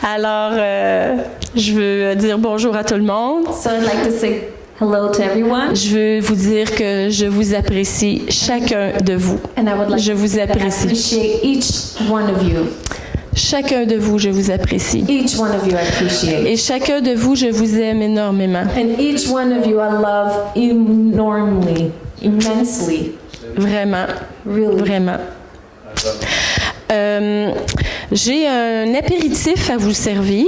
Alors, je veux dire bonjour à tout le monde. So I'd like to say hello to everyone. Je veux vous dire que je vous apprécie chacun de vous. And I would like Je to vous say that I apprécie. appreciate each one of you. Chacun de vous, je vous apprécie. Each one of you I appreciate. Et chacun de vous, je vous aime énormément. And each one of you I love enormously, immensely. Vraiment. Really. Vraiment. J'ai un apéritif à vous servir.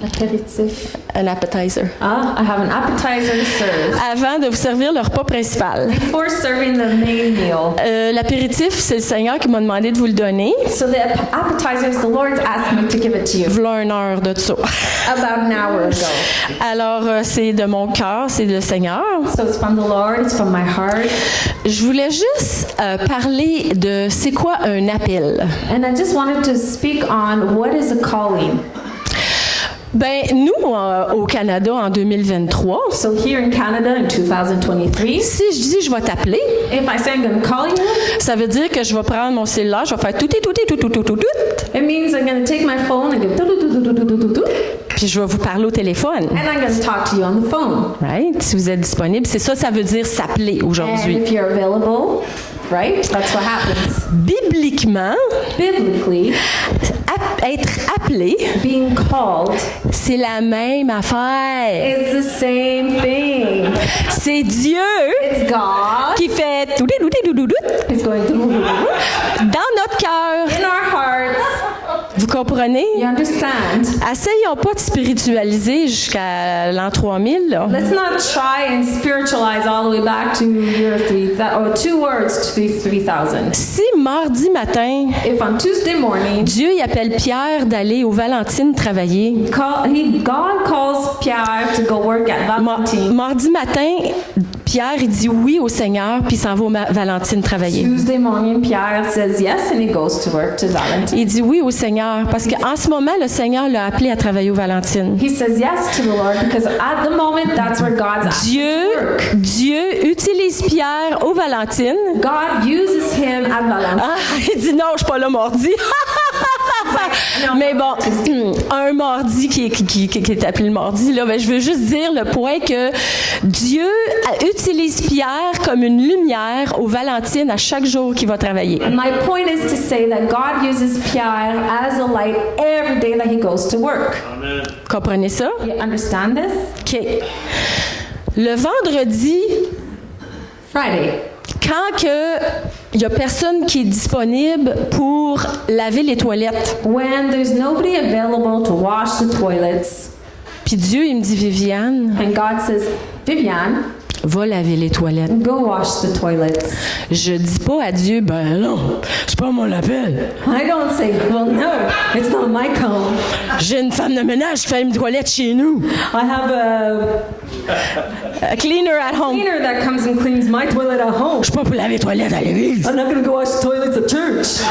Aperitif. Un appetizer. I have an appetizer to serve. Avant de vous servir le repas principal. Before serving the main meal. L'apéritif, c'est le Seigneur qui m'a demandé de vous le donner. So the appetizers, the Lord asked me to give it to you Voilà une heure de ça. about an hour ago. Alors, c'est de mon cœur, c'est le Seigneur. So it's from the Lord, it's from my heart. Je voulais juste parler de c'est quoi un appel. And I just wanted to speak on what is a calling. Ben, nous, au Canada, en 2023, So here in Canada in 2023, si je dis je vais t'appeler, if I say I'm going to call you, ça veut dire que je vais prendre mon cellulaire, je vais faire tout, it means I'm going to take my phone and go do-do-do-do-do-do-do-do, puis je vais vous parler au téléphone. and I'm going to talk to you on the phone. Right? Si vous êtes disponible, c'est ça veut dire s'appeler And aujourd'hui. if you're available, right, that's what happens. Bibliquement, Biblically, être appelé, being called c'est la même affaire. is the same thing. C'est Dieu It's God. qui fait tout It's going to dans notre cœur. in our hearts. Vous comprenez? You understand? Essayons pas de spiritualiser jusqu'à l'an 3000. Là. Let's not try and spiritualize all the way back to year 3000 or 2 words to 3000. Si mardi matin, If on Tuesday morning, Dieu il appelle Pierre d'aller aux Valentines travailler, God calls Pierre to go work at Valentine. mardi matin, Pierre il dit oui au Seigneur puis il s'en va aux Valentines travailler. Tuesday morning, Pierre says yes and he goes to work to Valentine. Il dit oui au Seigneur parce qu'en ce moment, le Seigneur l'a appelé à travailler aux Valentines. He says yes to the Lord because at the moment that's where God's asking to work. Dieu utilise Pierre aux Valentines. God uses him at Valentine. Ah, il dit non, je suis pas là mardi. Mais bon, un mardi qui est appelé le mardi, là, ben, je veux juste dire le point que Dieu utilise Pierre comme une lumière aux Valentines à chaque jour qu'il va travailler. And my point is to say that God uses Pierre as a light every day that he goes to work. Comprenez ça? You understand this? OK. Le vendredi, Friday. quand il n'y a personne qui est disponible pour laver les toilettes, When there's nobody available to wash the toilets, puis Dieu, il me dit, Viviane, and God says, Viviane, va laver les toilettes. go wash the toilets. Je dis pas à Dieu, ben non, c'est pas mon appel. I don't say, well, no, it's not my call. J'ai une femme de ménage qui fait mes toilettes chez nous. I have A cleaner at home. cleaner that comes and cleans my toilet at home. Je suis pas pour laver les toilettes à l'église. I'm not going to go wash the toilets at church.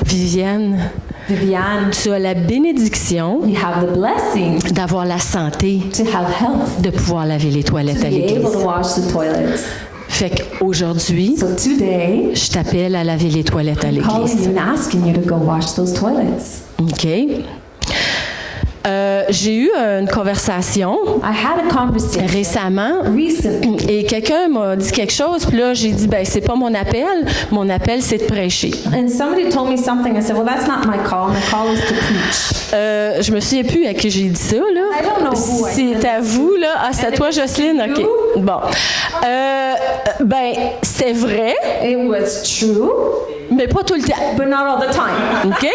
Viviane, Viviane, tu as la bénédiction you have the blessing d'avoir la santé to have health, de pouvoir laver les toilettes to à be able l'église. to wash the toilets. Fait qu'aujourd'hui, So today, je t'appelle à laver les toilettes à I'm calling l'église. you and asking you to go wash those toilets. OK? J'ai eu une conversation I had a conversation récemment recently, et quelqu'un m'a dit quelque chose, puis là, j'ai dit, ben c'est pas mon appel, c'est de prêcher. and somebody told me something. I said, well, that's not my call. My call is to preach. Je me souviens plus à qui j'ai dit ça, là. I don't know who I said C'est à vous, là. Ah, c'est à toi, Jocelyne? OK. you. Bon. Ben, c'est vrai, It was true, mais pas tout le temps. but not all the time. OK?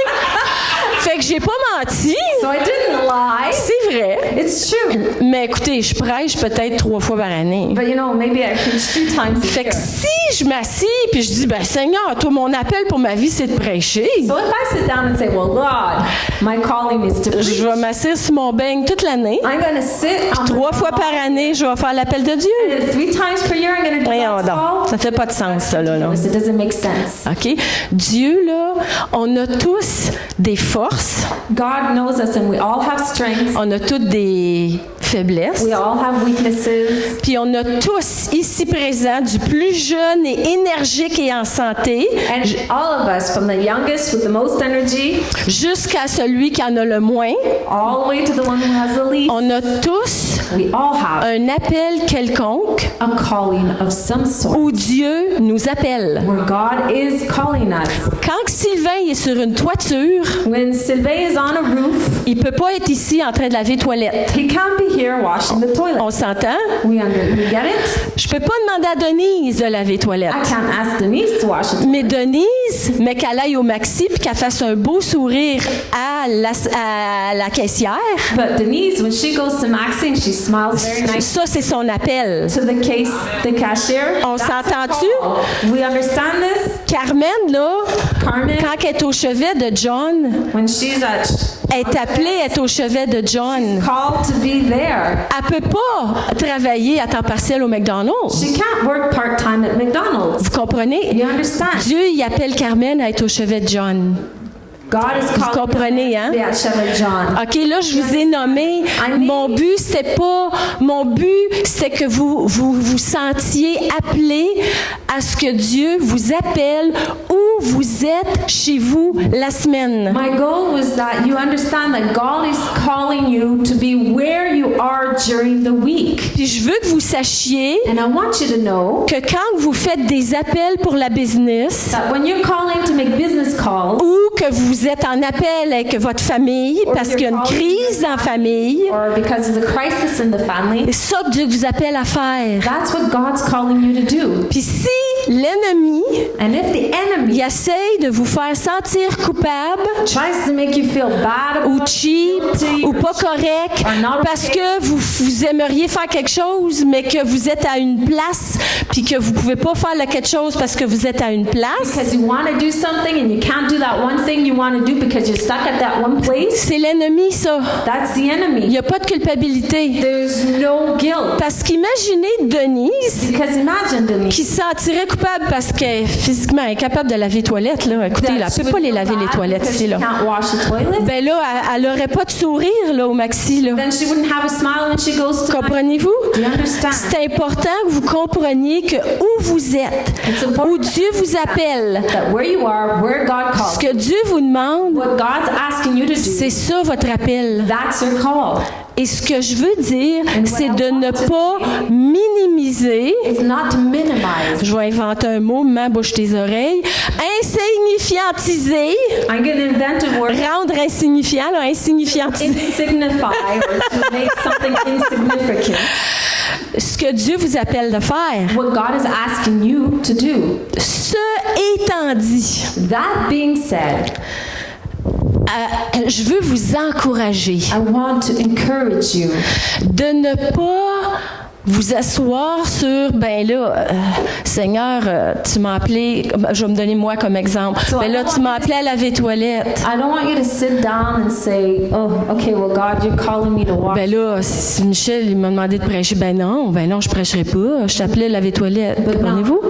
Fait que j'ai pas menti. So I didn't lie. C'est vrai. It's true. Mais écoutez, je prêche peut-être 3 fois par année. But you know, maybe I preach 3 times a Fait que year. si je m'assis puis je dis, ben Seigneur, toi, mon appel pour ma vie, c'est de prêcher. So if I sit down and say, well, God, my calling is to preach, Je vais m'asseoir sur mon beigne toute l'année. I'm going to sit on 3 fois par année, je vais faire l'appel de Dieu. and 3 times per year I'm going to do Voyons God's donc. call. Ça fait pas de sens, ça, là. It doesn't make sense. OK? Dieu, là, on a tous des forces, God knows us and we all have strengths. on a toutes des faiblesses. We all have weaknesses. Puis on a tous ici présents, du plus jeune et énergique et en santé, And all of us, from the youngest with the most energy, jusqu'à celui qui en a le moins, all the way to the one who has the least, on a tous we all have un appel quelconque a calling of some sort. où Dieu nous appelle. Where God is calling us. Quand Sylvain est sur une toiture, When Sylvain is on a roof, il peut pas être ici en train de laver les toilettes. he can't be here washing the toilet. On s'entend? We get it? Je peux pas demander à Denise de laver les toilettes. I can't ask Denise to wash it. Mais Denise, mais qu'elle aille au Maxi puis qu'elle fasse un beau sourire à la caissière, But Denise, when she goes to Maxi and she smiles very nice ça c'est son appel. to the cashier, On that's s'entend-tu? her call. We understand this? Carmen, là, Carmen, quand elle est au chevet de John, when she's elle est appelée à être au chevet de John. called to be there, Elle peut pas travailler à temps partiel au McDonald's. she can't work part-time at McDonald's. Vous comprenez? You understand? Dieu, il appelle Carmen à être au chevet de John. God is calling comprenez, hein? to be at Chevet John. OK, là, je vous ai nommé. Mon but, c'est que vous sentiez appelé à ce que Dieu vous appelle où vous êtes chez vous la semaine. My goal was that you understand that God is calling you to be where you are during the week. Puis je veux que vous sachiez And I want you to know que quand vous faites des appels pour la business that when you're calling to make business calls, ou que vous êtes en appel avec votre famille parce qu'il y a une crise dans la famille, or because of the crisis in the family, c'est ça que Dieu vous appelle à faire. that's what God's calling you to do. Puis si l'ennemi And if the enemy il essaye de vous faire sentir coupable tries to make you feel bad ou about cheap guilty, ou pas correct or not parce okay, que vous aimeriez faire quelque chose mais que vous êtes à une place puis que vous pouvez pas faire le quelque chose parce que vous êtes à une place, because you want to do something and you can't do that one thing you want to do because you're stuck at that one place, c'est l'ennemi ça. that's the Il enemy. n'y a pas de culpabilité. There's no guilt. Parce qu'imaginez Denise Because imagine, Denise, qui se sentirait coupable parce que physiquement elle est capable de laver les toilettes là. Écoutez, là, elle peut pas les laver les toilettes ici là. Can't wash the toilet. Ben là, elle aurait pas de sourire là au Maxi là. Then she wouldn't have a smile when she goes to. Comprenez-vous? Do you understand? C'est important que vous compreniez que où vous êtes, où Dieu vous appelle, That where you are, where God calls, ce que Dieu vous demande, what God's asking you to do, c'est ça votre appel. that's your call. Et ce que je veux dire, c'est de ne pas minimiser, It's not to minimize. je vais inventer un mot, maman, bouche tes oreilles, insignifiantiser, I'm going to invent a word. rendre insignifiant, là, insignifiantiser, Insignify or to make something insignificant. ce que Dieu vous appelle de faire. What God is asking you to do. Ce étant dit, That being said, je veux vous encourager I want to encourage you de ne pas vous asseoir sur, ben là, Seigneur, tu m'as appelé, je vais me donner moi comme exemple, ben là, tu m'as appelé à laver les toilettes. I don't want you to sit down and say, oh, okay, well, God, you're calling me to wash. Ben là, si Michel il m'a demandé de prêcher, ben non, je prêcherai pas, je t'appelais à laver les toilettes. Comprenez-vous?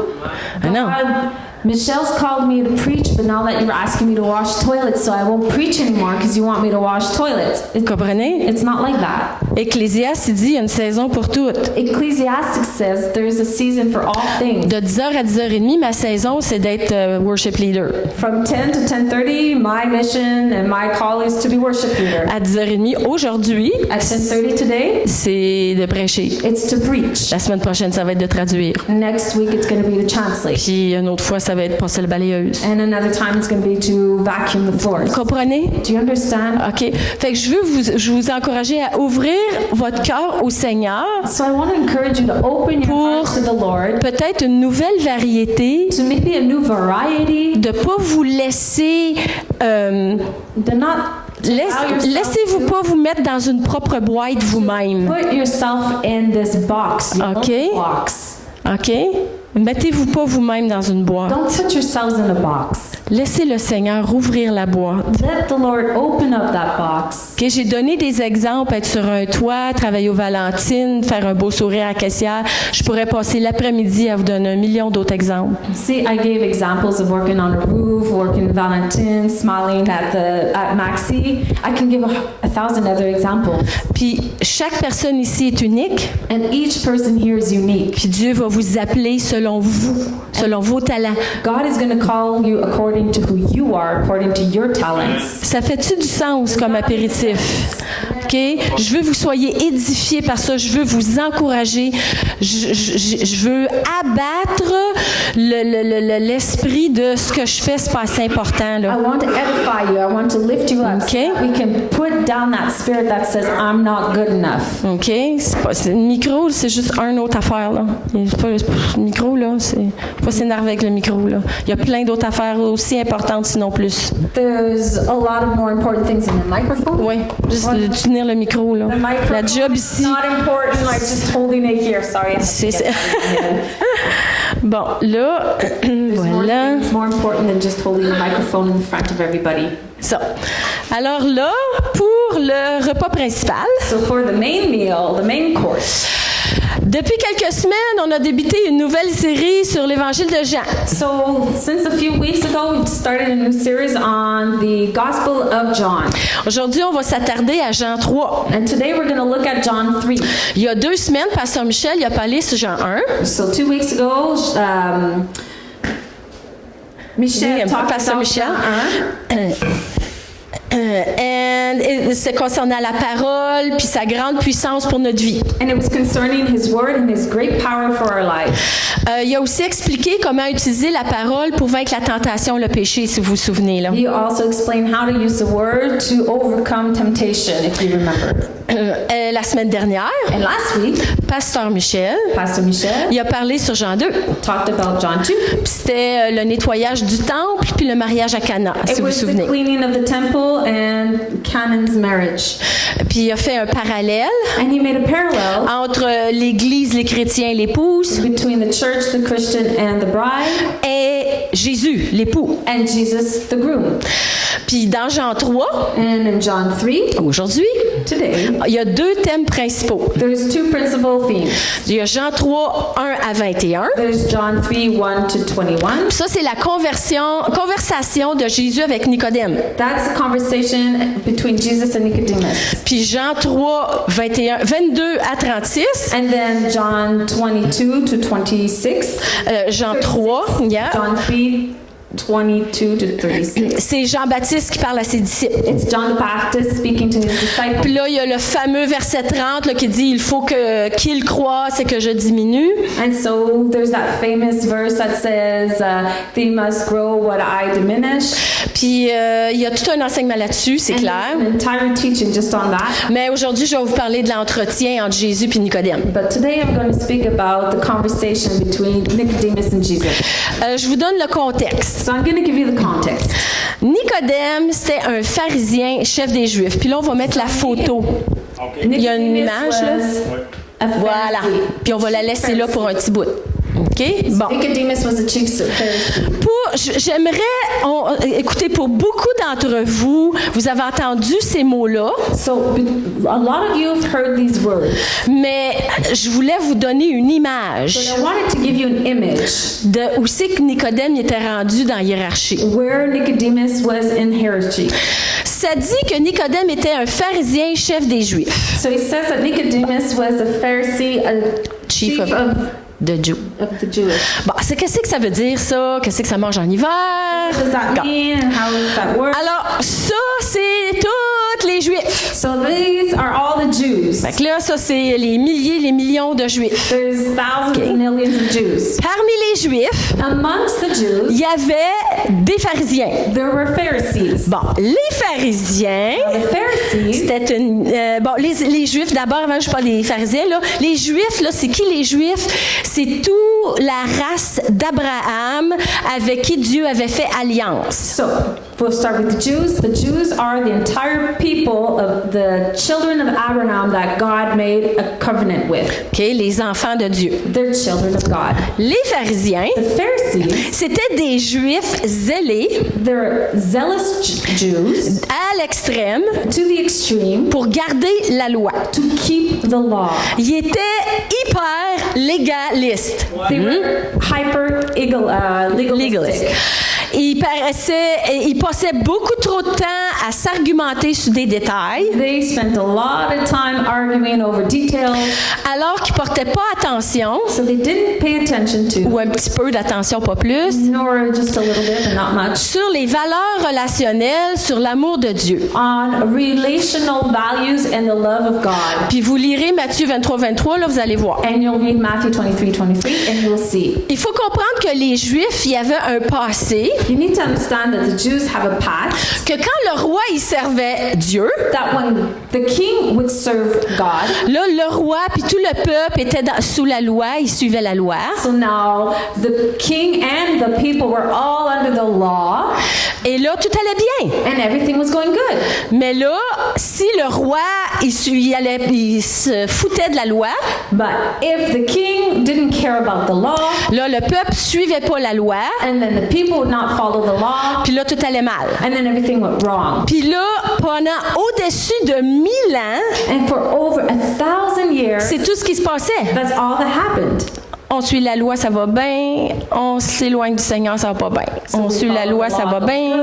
Ah non. God, Michelle's called me to preach, but now that you're asking me to wash toilets, so I won't preach anymore because you want me to wash toilets. Comprenez? It's not like that. Ecclésiaste, il dit, il y a une saison pour toutes. Ecclesiastic says there's a season for all things. De 10h à 10h30, ma saison, c'est d'être worship leader. From 10 to 10:30, my mission and my call is to be worship leader. À 10h30, aujourd'hui, At 10:30 today, c'est de prêcher. it's to preach. La semaine prochaine, ça va être de traduire. Next week, it's going to be to translate. Puis une autre fois, ça va être passer la balayeuse. And another time, it's going to be to vacuum the floors. Vous comprenez? Do you understand? OK. Fait que je veux vous encourager à ouvrir votre cœur au Seigneur. So I want to encourage you to open your Pour heart to the Lord, peut-être une nouvelle variété, to maybe a new variety, de pas vous laisser to not laissez-vous pas vous mettre dans une propre boîte vous-même. put yourself in this box, your Okay. own box. OK? Mettez-vous pas vous-même dans une boîte. Don't put yourselves in a box. Laissez le Seigneur ouvrir la boîte. Let the Lord open up that box. Okay, j'ai donné des exemples, être sur un toit, travailler aux Valentines, faire un beau sourire à caissière. Je pourrais passer l'après-midi à vous donner 1 million d'autres exemples. See, I gave examples of working on a roof, working Valentine, smiling at Maxi. I can give 1,000 other examples. Puis chaque personne ici est unique. And each person here is unique. Puis Dieu va vous appeler selon vous, selon vos talents. God is going to call you according to who you are, according to your talents. Ça fait-tu du sens comme apéritif? OK? Je veux que vous soyez édifiés par ça. Je veux vous encourager. Je veux abattre l'esprit de ce que je fais, c'est pas assez important. Là. I want to edify you. I want to lift you up. Okay. So that we can put down that spirit that says, I'm not good enough. OK? Le micro, c'est juste une autre affaire. Là. Le micro, là, c'est faut pas s'énerver avec le micro. Là. Il y a plein d'autres affaires aussi importantes, sinon plus. There's a lot of more important things in the microphone. Oui, juste de tenir le micro. Là. The microphone La job is ici. not important, like just holding it here. Sorry. I have to C'est get ça. it. Bon, là, voilà. It's more important than just holding the microphone in front of everybody. Ça. Alors là, pour le repas principal, So for the main meal, the main course. depuis quelques semaines, on a débuté une nouvelle série sur l'Évangile de Jean. So since a few weeks ago, we've started a new series on the Gospel of John. Aujourd'hui, on va s'attarder à Jean 3. And today we're going to look at John 3. Il y a 2 semaines, Pasteur Michel il a parlé sur Jean 1. So 2 weeks ago, Michel talked Pasteur about Michel. John 1. Et c'est concernant la parole puis sa grande puissance pour notre vie. And it was concerning his word and his great power for our life. Il a aussi expliqué comment utiliser la parole pour vaincre la tentation, le péché, si vous vous souvenez. Là. He also explained how to use the word to overcome temptation, if you remember. La semaine dernière, And last week, Pasteur Michel, Pastor Michel il a parlé sur Jean 2. talked about John 2. Puis c'était le nettoyage du temple puis le mariage à Cana, si It vous vous was the souvenez. cleaning of the temple and Canon's marriage. Puis il a fait un parallèle And he made a parallel entre l'Église, les chrétiens et l'épouse between the church, the Christian, and the bride, et Jésus, l'époux. and Jesus, the groom. Puis dans Jean 3, And in John 3, aujourd'hui, today, il y a 2 thèmes principaux. there's 2 principal themes. Il y a Jean 3, 1 à 21. There's John 3, 1 to 21. Ça, c'est la conversation de Jésus avec Nicodème. That's a conversation between Jesus and Nicodemus. Puis Jean 3, 22 à 36. And then John 22 to 26. Jean 3, yeah. John 3, 22 to 36. C'est Jean-Baptiste qui parle à ses disciples. It's John the Baptist speaking to his disciples. Puis là, il y a le fameux verset 30 là, qui dit « Il faut qu'il croisse et que je diminue And so there's that famous verse that says, they must grow what I diminish. ». Puis il y a tout un enseignement là-dessus, c'est And clair. there's an entire teaching just on that. Mais aujourd'hui, je vais vous parler de l'entretien entre Jésus et Nicodème. But today I'm going to speak about the conversation between Nicodemus and Jesus. Je vous donne le contexte. So I'm going to give you the context. Nicodème, c'était un pharisien, chef des Juifs. Puis là, on va mettre la photo. Il y a une image, là. A Voilà. Pharisee. Puis on va la laisser là pour un petit bout. OK? Bon. Nicodemus was a chief Pharisee. J'aimerais, écoutez, pour beaucoup d'entre vous, vous avez entendu ces mots-là, So a lot of you have heard these words. mais je voulais vous donner une image But I wanted to give you an image de où c'est que Nicodème était rendu dans la hiérarchie. where Nicodemus was in hierarchy. Ça dit que Nicodème était un pharisien chef des Juifs. So he says that Nicodemus was a Pharisee, a Chief chief of- of De Dieu. the Jewish. Bon, qu'est-ce que ça veut dire, ça? Qu'est-ce que ça mange en hiver? What does that Bon. mean and how does that work? Alors, ça, c'est tous les Juifs. So these are all the Jews. Fait que là, ça, c'est les milliers, les millions de Juifs. There's thousands and millions of Jews. Parmi les Juifs, Amongst the Jews, il y avait des pharisiens. there were Pharisees. Bon, les pharisiens, The Pharisees, c'était une... bon, les Juifs, d'abord, avant que je parle des pharisiens, là, les Juifs, là, c'est qui les Juifs? C'est tous la race d'Abraham avec qui Dieu avait fait alliance. So, we'll start with the Jews. The Jews are the entire people of the children of Abraham that God made a covenant with. OK, les enfants de Dieu. They're children of God. Les pharisiens, The Pharisees, c'était des Juifs zélés they're zealous Jews à l'extrême to the extreme pour garder la loi. to keep the law. Ils étaient hyper légalistes. They were legalistic. Légaliste. Ils passaient beaucoup trop de temps à s'argumenter sur des détails, They spent a lot of time arguing over details, alors qu'ils portaient pas attention, so they didn't pay attention to, ou un petit peu d'attention, pas plus, nor just a little bit, but not much, sur les valeurs relationnelles, sur l'amour de Dieu. on relational values and the love of God. Puis vous lirez Matthieu 23, là, vous allez voir. And you'll read Matthew 23:23, and you'll see. Il faut comprendre que les Juifs, il y avait un passé, You need to understand that the Jews have a past, que quand le roi, il servait Dieu, that when the king would serve God, là, le roi puis tout le peuple était sous la loi, ils suivaient la loi. so now the king and the people were all under the law, Et là, tout allait bien. and everything was going good. Mais là, si le roi, il se foutait de la loi, But if the king didn't care about the law, là, le peuple suivait pas la loi, and then the people would not follow the law, puis là, tout allait mal. and then everything went wrong. Puis là, pendant au-dessus de 1000 ans, And for over 1,000 years, c'est tout ce qui se passait. that's all that happened. On suit la loi, ça va bien. On s'éloigne du Seigneur, ça va pas bien. On suit la loi, ça va bien.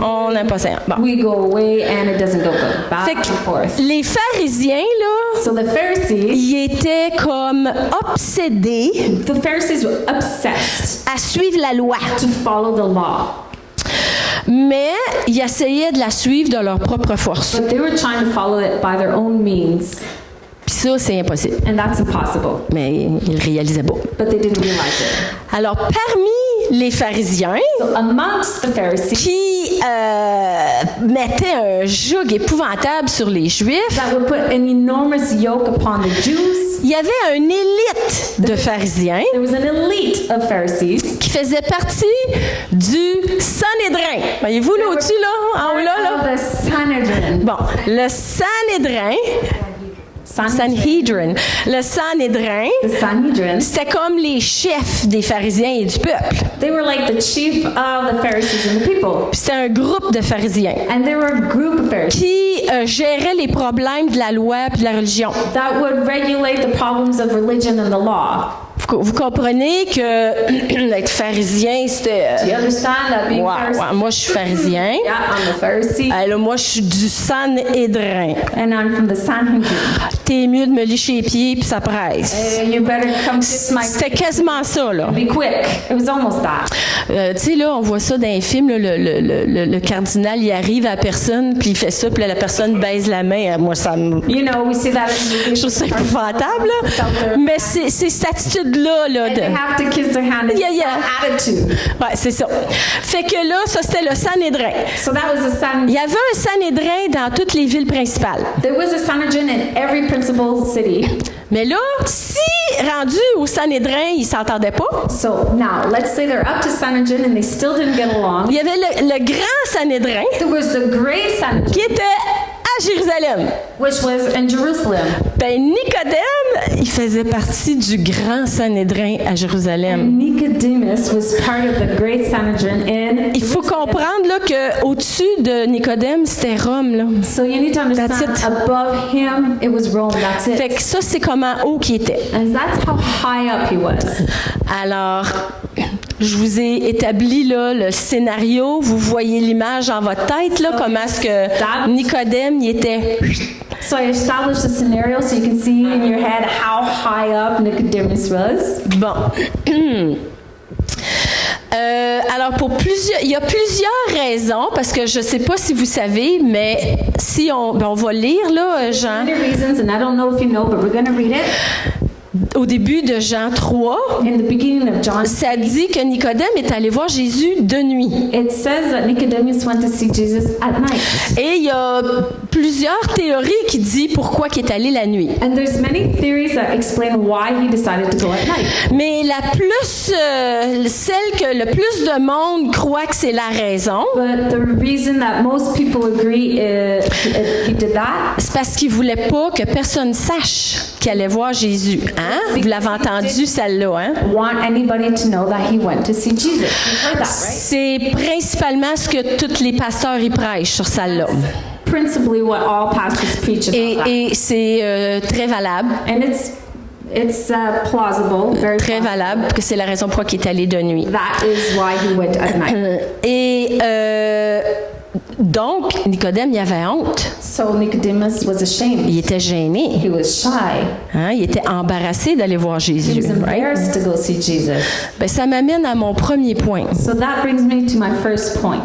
On n'aime pas le Seigneur. Bon. We go away and it doesn't go good. Back Fait and forth. que les pharisiens, là, So the Pharisees ils étaient comme obsédés were obsessed à suivre la loi. to follow the law. Mais ils essayaient de la suivre de leur propre force. But they were trying to follow it by their own means. Puis ça, c'est impossible. And that's impossible. Mais ils le réalisaient pas. But they didn't realize it. Alors, parmi les pharisiens So amongst the Pharisees qui mettaient un joug épouvantable sur les Juifs, that would put an enormous yoke upon the Jews, il y avait une élite de pharisiens there was an elite of Pharisees qui faisait partie du Sanhédrin. Voyez-vous là au-dessus, là, en haut là, là? of the Sanhedrin. Bon, le Sanhédrin, Sanhedrin, le Sanhédrin, The Sanhedrin. c'était comme les chefs des pharisiens et du peuple. They were like the chief of the Pharisees and the people. Puis c'était un groupe de pharisiens And they were a group of Pharisees qui géraient les problèmes de la loi et de la religion. that would regulate the problems of religion and the law. Vous comprenez que être pharisien, c'était... Do you understand that being Pharisee? moi, je suis pharisien. Yeah, I'm a Pharisee. Là, moi, je suis du Sanhédrin. And I'm from the Sanhedrin. T'es mieux de me licher les pieds puis ça presse. You better come kiss my C'était quasiment ça, là. Be quick. It was almost that. Tu sais, là, on voit ça dans les films, là, le cardinal, il arrive à la personne, puis il fait ça, puis là, la personne baise la main. Moi, ça me... You know, we see that in Je trouve ça épouvantable, là. Mais c'est cette attitude-là, là. And they have to kiss their hand. It's Yeah. that attitude. Ouais, c'est ça. Fait que là, ça, c'était le Sanhédrin. So that was a Il Sanhedrin. y avait un Sanhédrin dans toutes les villes principales. There was a Sanhedrin in every principal city. Mais là, si rendu au Sanhédrin, ils s'entendaient pas, So now, let's say they're up to Sanhedrin and they still didn't get along. il y avait le grand Sanhédrin There was the great Sanhedrin, qui était à Jérusalem. which was in Jerusalem. Ben, Nicodème, il faisait partie du grand Sanhédrin à Jérusalem. Nicodemus was part of the great Sanhedrin in Il faut comprendre là, qu'au-dessus de Nicodème, c'était Rome. Là. So you need to understand, That's it. above him, it was Rome. That's it. Fait que ça, c'est comment haut qu'il était. And that's how high up he was. Alors, je vous ai établi là, le scénario. Vous voyez l'image dans votre tête, là, comment est-ce que Nicodème il était. So I established the scenario so you can see in your head how high up Nicodemus was. Bon. Alors, il y a plusieurs raisons, parce que je ne sais pas si vous savez, mais si on va lire, là, Jean. Many reasons, and I don't know if you know, but we're going to read it. au début de Jean 3, In the beginning of John, ça dit que Nicodème est allé voir Jésus de nuit. it says that Nicodemus went to see Jesus at night. Et il y a plusieurs théories qui disent pourquoi il est allé la nuit. And there's many theories that explain why he decided to go at night. Mais celle que le plus de monde croit que c'est la raison, But the reason that most people agree he did that c'est parce qu'il voulait pas que personne sache qu'il allait voir Jésus. Hein? Vous l'avez entendu celle-là, hein? want anybody to know that he went to see Jesus. You've heard that, right? C'est principalement ce que tous les pasteurs y prêchent sur celle-là. Principally what all pastors preach about that. Et c'est très valable. And it's plausible, very Très plausible. valable, que c'est la raison pourquoi il est allé de nuit. That is why he went at night. Et donc, Nicodème, il avait honte. So Nicodemus was ashamed. Il était gêné. He was shy. Hein? Il était embarrassé d'aller voir He Jésus. was Right? embarrassed to go see Jesus. Ben, ça m'amène à mon premier point. So that brings me to my first point.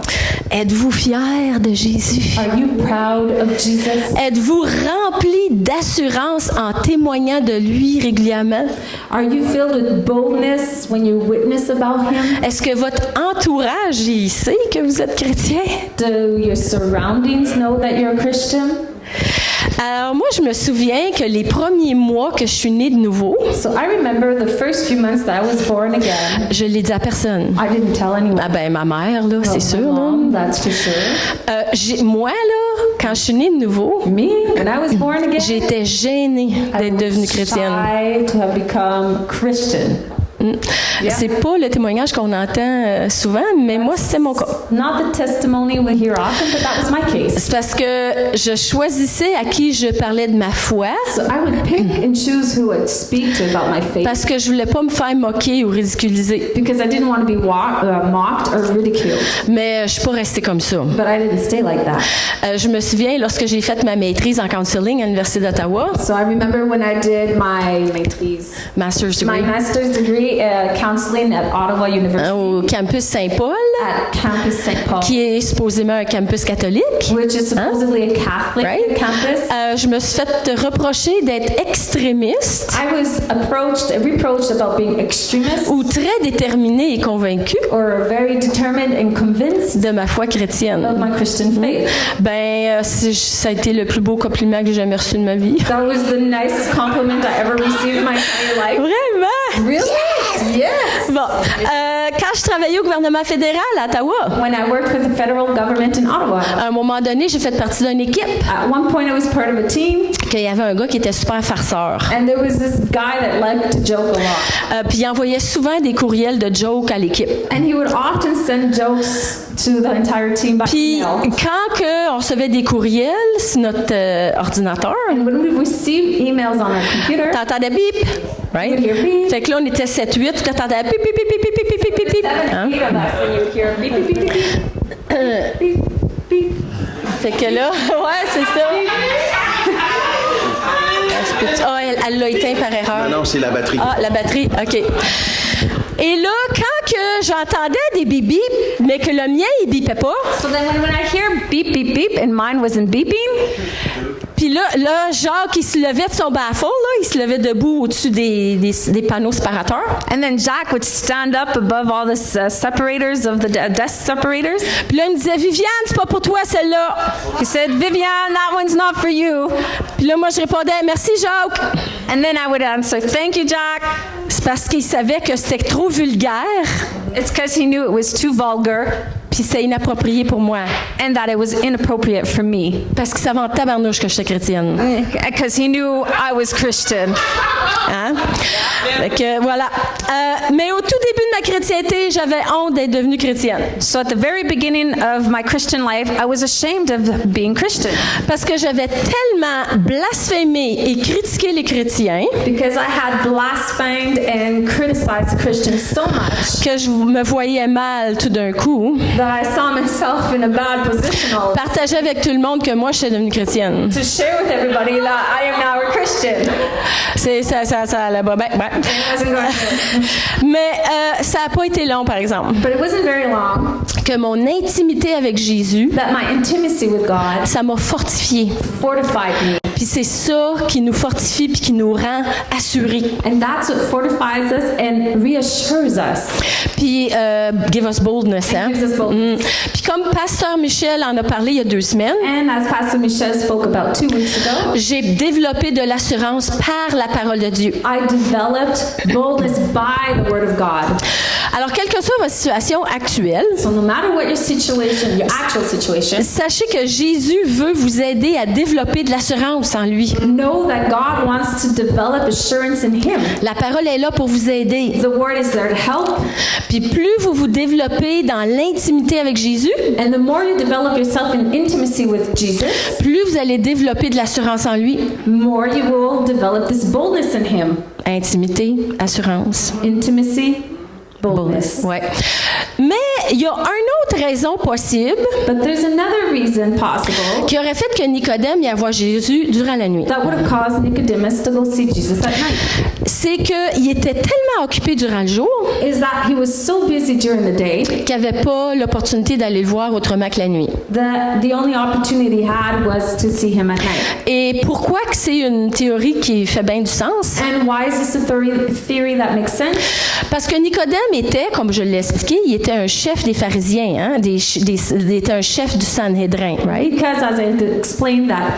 Êtes-vous fiers de Jésus? Are you proud of Jesus? Êtes-vous remplis d'assurance en témoignant de lui régulièrement? Are you filled with boldness when you witness about him? Est-ce que votre entourage il sait que vous êtes chrétien? Do your surroundings know that you're a Christian? Alors moi, je me souviens que les premiers mois que je suis née de nouveau, So I remember the first few months that I was born again. je l'ai dit à personne. I didn't tell anyone. Ah ben ma mère là, c'est My sûr là. mom, that's for sure. Moi là, quand je suis née de nouveau, Me, when I was born again, j'étais gênée I d'être was devenue chrétienne. shy to have become Christian. C'est pas le témoignage qu'on entend souvent, mais moi c'était mon cas. Not the testimony we hear often, but that was my case. C'est parce que je choisissais à qui je parlais de ma foi, So I would pick and choose who would speak to about my faith parce que je voulais pas me faire moquer ou ridiculiser. because I didn't want to be mocked or ridiculed. Mais je suis pas restée comme ça. But I didn't stay like that. Je me souviens lorsque j'ai fait ma maîtrise en counseling à l'Université d'Ottawa, So I remember when I did my master's my degree, master's degree counseling at Ottawa University au campus Saint-Paul, at Campus St. Paul, qui est supposément un campus catholique. which is supposedly a Catholic Right? campus. Je me suis fait reprocher d'être extrémiste I was reproached about being extremist ou très déterminée et convaincue or very determined and convinced de ma foi chrétienne. of my Christian faith. Ça a été le plus beau compliment que j'ai jamais reçu de ma vie. That was the nicest compliment I ever received in my entire life. Vraiment? Really? Yes. Bon, quand je travaillais au gouvernement fédéral à Ottawa, When I worked with the federal government in Ottawa, à un moment donné, j'ai fait partie d'une équipe. at one point I was part of a team, Qu'il y avait un gars qui était super farceur. and there was this guy that liked to joke a lot. Puis il envoyait souvent des courriels de jokes à l'équipe. And he would often send jokes to the entire team by Puis email. quand on recevait des courriels sur notre ordinateur, And when we received emails on our computer, t'entendais bip, right? you would hear beep. Fait que là, on était 7-8, tu t'entendais bip, bip, bip, bip, bip, bip, bip, bip, bip. Hein? When you would hear beep, beep, beep, beep, beep. Beep, beep. Fait que là, ouais, c'est ça. Elle l'a éteint par erreur. Non, c'est la batterie. Ah, la batterie, OK. Et là, quand que j'entendais des bip bip, mais que le mien, il bipait pas, So then when I hear beep, beep, beep, and mine wasn't beeping, puis là, Jacques, il se levait de son baffle, là, il se levait debout au-dessus des panneaux séparateurs. and then Jack would stand up above all the separators of the desk separators. Puis là, il me disait, Viviane, c'est pas pour toi celle-là. He said, Vivian, that one's not for you. Puis là, moi, je répondais, merci Jacques. And then I would answer, thank you, Jack. C'est parce qu'il savait que c'était trop vulgaire, It's because he knew it was too vulgar puis c'est inapproprié pour moi. and that it was inappropriate for me. Parce qu'il savait en tabarnouche que j'étais chrétienne. Because he knew I was Christian. Hein? Fait que, voilà. Mais au tout début de ma chrétienté, j'avais honte d'être devenue chrétienne. So at the very beginning of my Christian life, I was ashamed of being Christian Parce que j'avais tellement blasphémé et critiqué les chrétiens because I had blasphemed and criticized Christians so much que je me voyais mal tout d'un coup. that I saw myself in a bad position all Partager avec tout le monde que moi, je suis devenue chrétienne. to share with everybody that I am now a Christian. C'est ça là-bas. Ben. It wasn't going to. Mais ça n'a pas été long, par exemple, But it wasn't very long que mon intimité avec Jésus, that my intimacy with God ça m'a fortifiée. fortified me. Puis Puis c'est ça qui nous fortifie puis qui nous rend assurés. And that's what fortifies us and reassures us. Puis give us boldness, hein? Gives us boldness. Puis comme Pasteur Michel en a parlé il y a 2 semaines, And as Pastor Michelle spoke about 2 weeks ago, j'ai développé de l'assurance par la parole de Dieu. I developed boldness by the Word of God. Alors, quelle que soit votre situation actuelle, So no matter what your situation, your actual situation, sachez que Jésus veut vous aider à développer de l'assurance en lui. know that God wants to develop assurance in Him. La parole est là pour vous aider. The Word is there to help. Puis plus vous vous développez dans l'intimité avec Jésus, And the more you develop yourself in intimacy with Jesus, plus vous allez développer de l'assurance en lui. more you will develop this boldness in Him. Intimité, assurance. Intimacy, boldness. Ouais. Mais il y a une autre raison possible But there's another reason possible qui aurait fait que Nicodème y voit Jésus durant la nuit. that would have caused Nicodemus to go see Jesus at night. C'est qu'il était tellement occupé durant le jour Is that he was so busy during the day qu'il n'avait pas l'opportunité d'aller le voir autrement que la nuit. that the only opportunity he had was to see him at night. Et pourquoi que c'est une théorie qui fait bien du sens? And why is this a theory that makes sense? Parce que Nicodème était, comme je l'ai expliqué, il était un chef des pharisiens, hein, il était un chef du Sanhédrin, right? Because as I explained that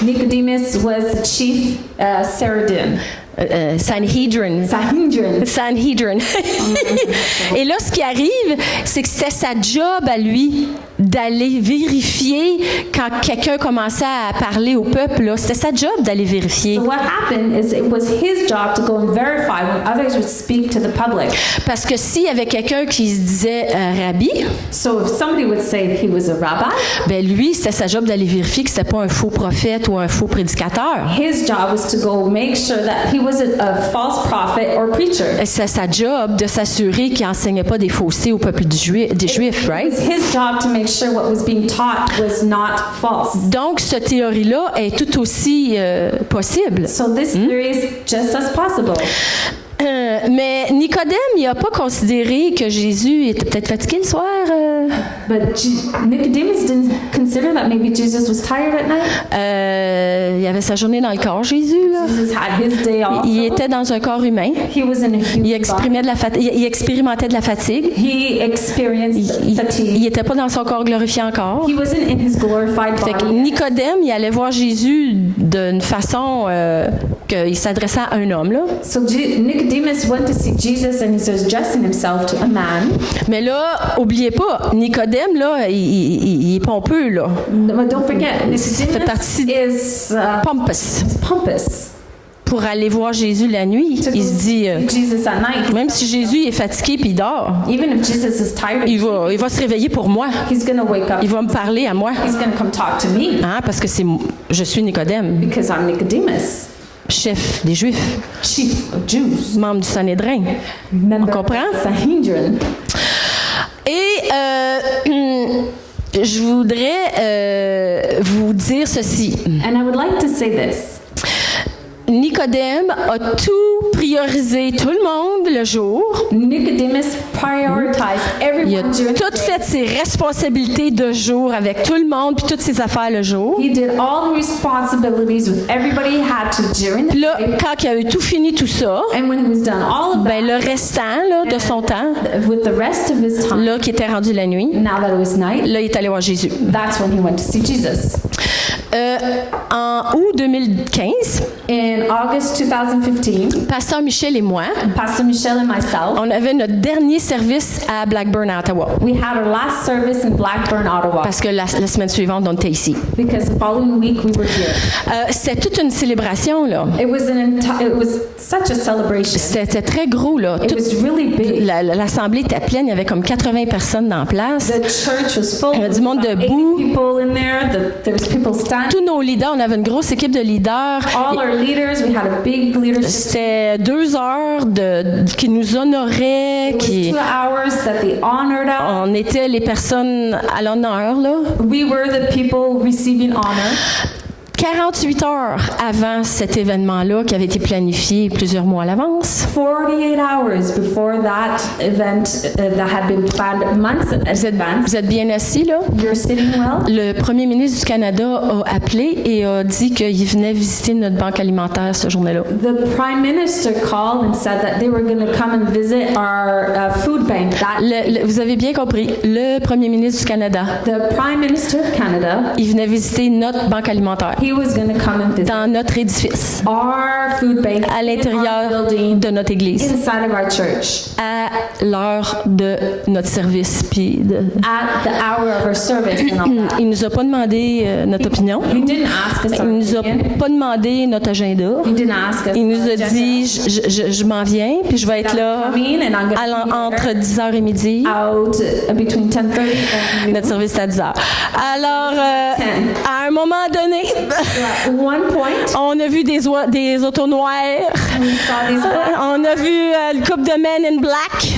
Nicodemus was the chief Sanhedrin. Sanhedrin. Et là, ce qui arrive, c'est que c'était sa job à lui d'aller vérifier quand quelqu'un commençait à parler au peuple. Là. C'était sa job d'aller vérifier. So what happened is it was his job to go and verify when others would speak to the public. Parce que s'il y avait quelqu'un qui se disait rabbi, So if somebody would say he was a rabbi, ben lui, c'était sa job d'aller vérifier que c'était pas un faux prophète ou un faux prédicateur. his job was to go make sure that he wasn't a false prophet or preacher. C'est sa job de s'assurer qu'il n'enseignait pas des faussetés au peuple des Juifs, right? It's his job to make sure what was being taught was not false. Donc, cette théorie-là est tout aussi possible. So this theory is just as possible. Mais Nicodème, il n'a pas considéré que Jésus était peut-être fatigué le soir. But Nicodemus didn't consider that maybe Jesus was tired at night. Il avait sa journée dans le corps, Jésus. Là. Jesus had his day also. Il était dans un corps humain. He was in a human Il expérimentait de la fatigue. He experienced Il fatigue. n'était pas dans son corps glorifié encore. He wasn't in his glorified Fait que body. Nicodème, il allait voir Jésus d'une façon qu'il s'adressait à un homme. Là. So Nicodemus went to see Jesus and he was dressing himself to a man. Mais là, oubliez pas, Nicodème, là, il est pompeux, là. But don't forget, fait partie Nicodemus is Pompous. pompous. Pour aller voir Jésus la nuit, To go il se dit, see Jesus at night. même si Jésus est fatigué puis il dort, Even if Jesus is tired, il va se réveiller pour moi. he's going to wake up. Il va me parler à moi. He's going to come talk to me Hein, parce que je suis Nicodème, because I'm Nicodemus, chef des Juifs, chief of Jews, membre du Sanhédrin. member On comprend? of Sanhedrin. Et je voudrais vous dire ceci. And I would like to say this. Nicodème a tout priorisé, tout le monde le jour. Nicodemus prioritized Il a everyone during tout the day. fait ses responsabilités de jour avec tout le monde puis toutes ses affaires le jour. He did all the responsibilities with everybody he had to during the Puis là, day. quand il a eu tout fini tout ça, And when he was done all of that, ben le restant là, de son temps, with the rest of his time, là qui était rendu la nuit, now that it was night, là il est allé voir Jésus. that's when he went to see Jesus. En août 2015, In August 2015, Pasteur Michel et moi, Pastor Michelle and myself, on avait notre dernier service à Blackburn, à Ottawa. we had our last service in Blackburn, Ottawa, Parce que la semaine suivante, on était ici. because the following week we were here. C'était toute une célébration, là. It was such a celebration. C'était très gros, là. It was really big. L'assemblée était pleine, il y avait comme 80 personnes dans la place. The church was full. Il y avait du monde There was about debout. 80 people in there. There was people standing. Tous nos leaders, on avait une grosse équipe de leaders. All our leaders, we had a big leadership. C'était 2 heures qui nous honoraient, It was 2 hours that they honored us. on était les personnes à l'honneur, là. We were the people receiving honor. 48 heures avant cet événement-là qui avait été planifié plusieurs mois à l'avance, 48 hours before that event that had been planned months in advance. vous êtes bien assis là? You're sitting well. Le premier ministre du Canada a appelé et a dit qu'il venait visiter notre banque alimentaire ce jour-là. The Prime Minister called and said that they were going to come and visit our food bank that Vous avez bien compris, le premier ministre du Canada, the Prime Minister of Canada, il venait visiter notre banque alimentaire he was going to come and visit dans notre édifice, our food bank à in our l'intérieur building de notre église, inside of our church à l'heure de notre service. Puis at the hour of our service and all that. il nous a pas demandé notre opinion, He didn't ask us il our nous a opinion. pas demandé notre agenda. He didn't ask us Il nous our a agenda. dit, je m'en viens, puis je vais être là Coming and I'm going to be entre there 10h et midi. out between 10:30 and Notre service est à 10h. Alors, à un moment donné, at one point on a vu des autos noires. we saw these On a vu le couple de Men in Black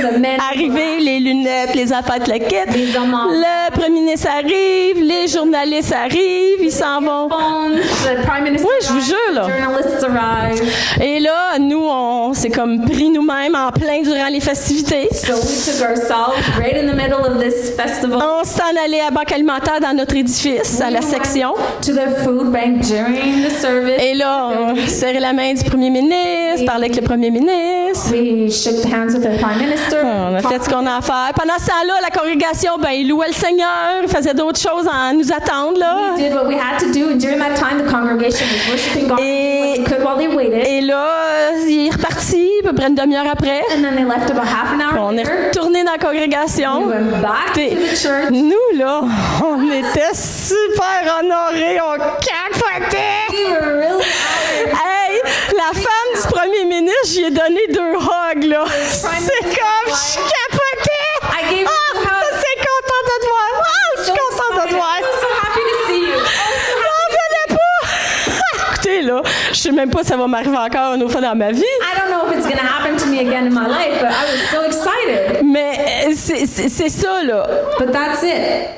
the men arriver, les lunettes, les affaires de la kit. Les hommes en Le premier ministre arrive, les journalistes arrivent, ils s'en vont. phones, the Prime Minister Oui, je vous jure, là. journalists arrive. Et là, nous, on s'est comme pris nous-mêmes en plein durant les festivités. So we took ourselves right in the middle of this festival On s'en allait à Banque Alimentaire dans notre édifice, à la section. to the food bank during the service. Et là, on serrait la main du premier ministre, parlait avec le premier ministre. We shook hands with the Prime Minister. On a fait ce qu'on a à faire. Pendant ce temps-là, la congrégation, il louait le Seigneur, il faisait d'autres choses à nous attendre, là. We did what we had to do, and during that time, the congregation was worshiping God and doing what they could while they waited. Et là, il est reparti, à peu près une demi-heure après. And then they left about half an hour On est later. retourné dans la congrégation. We went back to the church. Nous, là, on était super honorés, on capotait. We were really honored. Hey, la femme du premier ministre, j'y ai donné 2 hugs, là. C'est comme, je capotais. I gave you a hug. Je suis contente de te voir. Je suis contente de te voir. I'm so happy to see you. J'en revenais pas. Écoutez, là, je sais même pas si ça va m'arriver encore une autre fois dans ma vie. I don't know if it's going to happen to me again in my life, but I was so excited. Mais c'est ça, là. But that's it.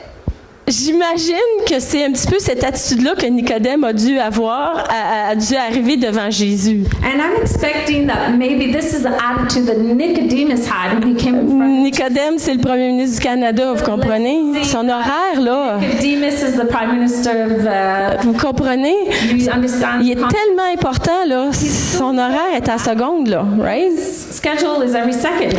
J'imagine que c'est un petit peu cette attitude-là que Nicodème a dû avoir, a dû arriver devant Jésus. And I'm expecting that maybe this is the attitude that Nicodemus had when he came in front. Nicodème, c'est le premier ministre du Canada, vous comprenez? Son horaire, là, Nicodemus is the Prime Minister of, vous comprenez? you understand? Il est tellement important, là. Son horaire est à seconde, là, right? Schedule is every second.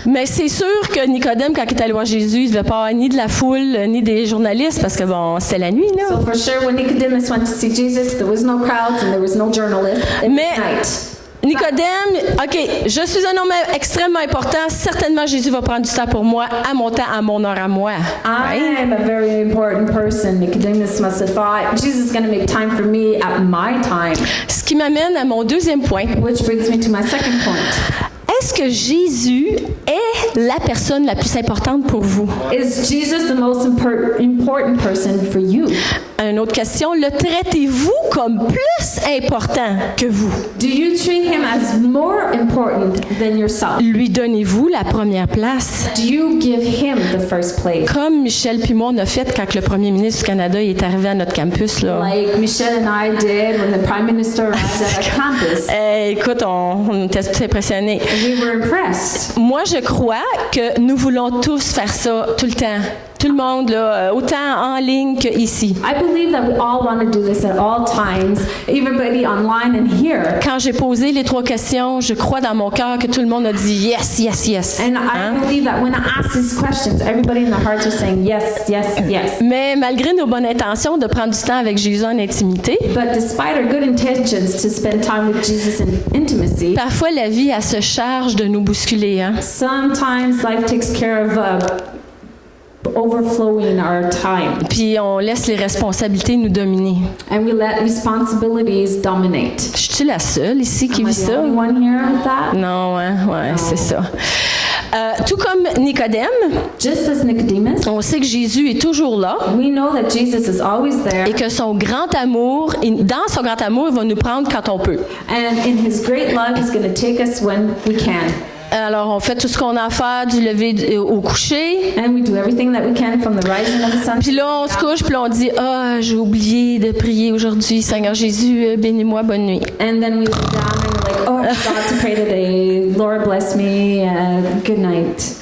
Mais c'est sûr que Nicodème, quand il est allé voir Jésus, il ne devait pas avoir ni de la foule, ni des journalistes, parce que, bon, c'était la nuit, là. So for sure, when Nicodemus went to see Jesus, there was no crowds and there was no journalists. It was Mais night. Nicodème, OK, je suis un homme extrêmement important. Certainement, Jésus va prendre du temps pour moi, à mon temps, à mon heure à moi. I Right? am a very important person. Nicodemus must have thought, Jesus is going to make time for me at my time. Ce qui m'amène à mon deuxième point. Which brings me to my second point. Est-ce que Jésus est la personne la plus importante pour vous? Is Jesus the most important person for you? Une autre question, le traitez-vous comme plus important que vous? Do you treat him as more important than yourself? Lui donnez-vous la première place? Do you give him the first place? Comme Michel puis moi, on a fait quand le premier ministre du Canada il est arrivé à notre campus, là. Like Michelle and I did when the Prime Minister arrived at our campus. Écoute, on était tous impressionnés. We were impressed. Moi, je crois que nous voulons tous faire ça tout le temps. Tout le monde, là, autant en ligne qu'ici. I believe that we all want to do this at all times, everybody online and here. Quand j'ai posé les 3 questions, je crois dans mon cœur que tout le monde a dit yes, yes, yes. And I believe that when I ask these questions, everybody in their hearts are saying yes, yes, yes. Mais malgré nos bonnes intentions de prendre du temps avec Jésus en intimité, But despite our good intentions to spend time with Jesus in intimacy, parfois la vie elle se charge de nous bousculer. Hein? sometimes life takes care of overflowing our time. Puis on laisse les responsabilités nous dominer. And we let responsibilities dominate. Je suis la seule ici qui Am I vit the ça? only one here with that? Non, hein? Ouais, c'est ça. Tout comme Nicodème, Just as Nicodemus, on sait que Jésus est toujours là we know that Jesus is always there. et que son grand amour, et dans son grand amour, il va nous prendre quand on peut. And in his great love, he's going to take us when we can. Alors, on fait tout ce qu'on a à faire du lever au coucher. And we do everything that we can from the rising of the sun. Puis là, on se couche, puis là, on dit « Ah, j'ai oublié de prier aujourd'hui. Seigneur Jésus, bénis-moi, bonne nuit. » And then we look down and we're like, oh, I forgot to pray today. Lord bless me. Good night.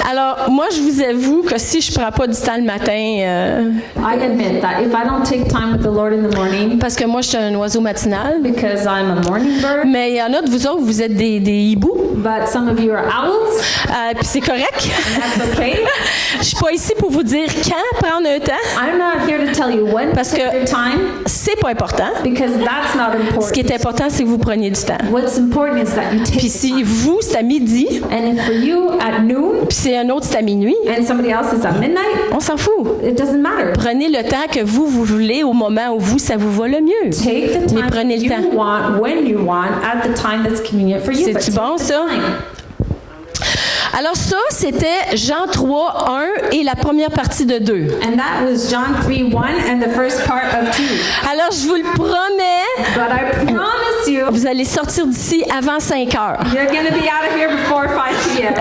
Alors, moi, je vous avoue que si je prends pas du temps le matin, I admit that if I don't take time with the Lord in the morning, parce que moi, je suis un oiseau matinal, because I'm a morning bird, mais il y en a de vous autres, vous êtes des hiboux, but some of you are owls, puis c'est correct. and that's okay. Je suis pas ici pour vous dire quand prendre un temps, I'm not here to tell you when Parce to take que- your time, c'est pas important. because that's not Ce qui important. est important, c'est que vous preniez du temps. What's important is that you take Puis the si time. vous, c'est à midi, And if for you at noon puis c'est un autre, c'est à minuit, and somebody else is at midnight, on s'en fout. it doesn't matter. Prenez le temps que vous voulez au moment où ça vous va le mieux. Take the Mais time prenez that le you temps. want, when you want, at the time that's convenient for you. but C'est-tu take bon, the ça? time. Alors ça, c'était Jean 3, 1 et la première partie de 2. And that was John 3:1 and the first part of 2. Alors, je vous le promets, But I promise you, vous allez sortir d'ici avant 5 heures. you're going to be out of here before 5 p.m.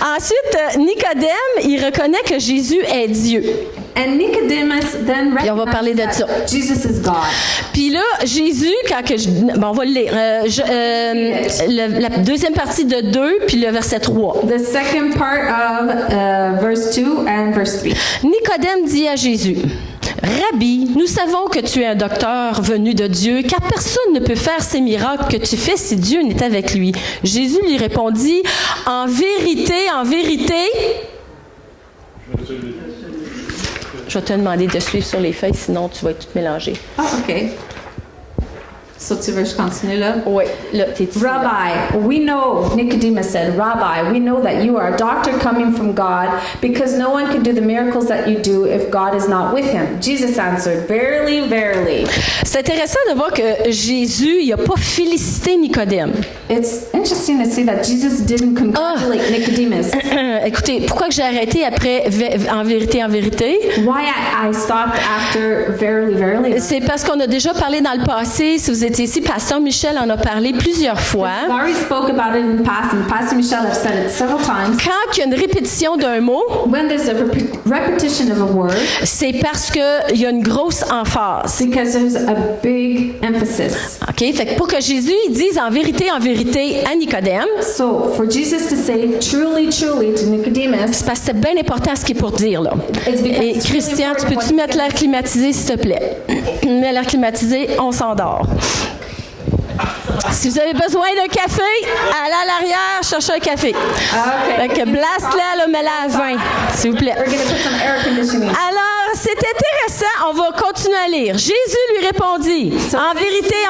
Ensuite, Nicodème, il reconnaît que Jésus est Dieu. And Nicodemus then Puis on va parler de recognizes ça. that Jesus is God. Puis là, Jésus, quand que je... Bon, on va le lire. La deuxième partie de 2, puis le verset 3. The second part of verse 2 and verse 3. Nicodème dit à Jésus, « Rabbi, nous savons que tu es un docteur venu de Dieu, car personne ne peut faire ces miracles que tu fais si Dieu n'est avec lui. » Jésus lui répondit, « En vérité, je vais te demander de suivre sur les feuilles, sinon tu vas être tout mélangé. Oh, okay. So tu veux que je continue là? Oui, là, t'es ici. Rabbi, we know, Nicodemus said, Rabbi, we know that you are a doctor coming from God because no one can do the miracles that you do if God is not with him. Jesus answered, Verily, verily. C'est intéressant de voir que Jésus, il n'a pas félicité Nicodème. It's interesting to see that Jesus didn't congratulate Nicodemus. Écoutez, pourquoi que j'ai arrêté après en vérité, Why I stopped after verily, verily? c'est parce qu'on a déjà parlé dans le passé. Si vous étiez ici, Pasteur Michel en a parlé plusieurs fois. I already spoke about it in the past, and Pastor Michel has said it several times. Quand il y a une répétition d'un mot, When there's a repetition of a word, c'est parce qu'il y a une grosse emphase. because there's a big emphasis. OK? Fait que pour que Jésus il dise en vérité à Nicodème, So, for Jesus to say truly, truly to Nicodemus, c'est parce que c'est bien important ce qu'il est pour dire, là. it's because Et it's Christian, really tu important peux-tu what mettre l'air climatisé, s'il te plaît? Mets l'air climatisé, on s'endort. Si vous avez besoin d'un café, allez à l'arrière, cherchez un café. Fait que blast-la, là, mets-la à 20, s'il vous plaît. We're going to put some air conditioning. Alors, c'est intéressant. On va continuer à lire. Jésus lui répondit, « En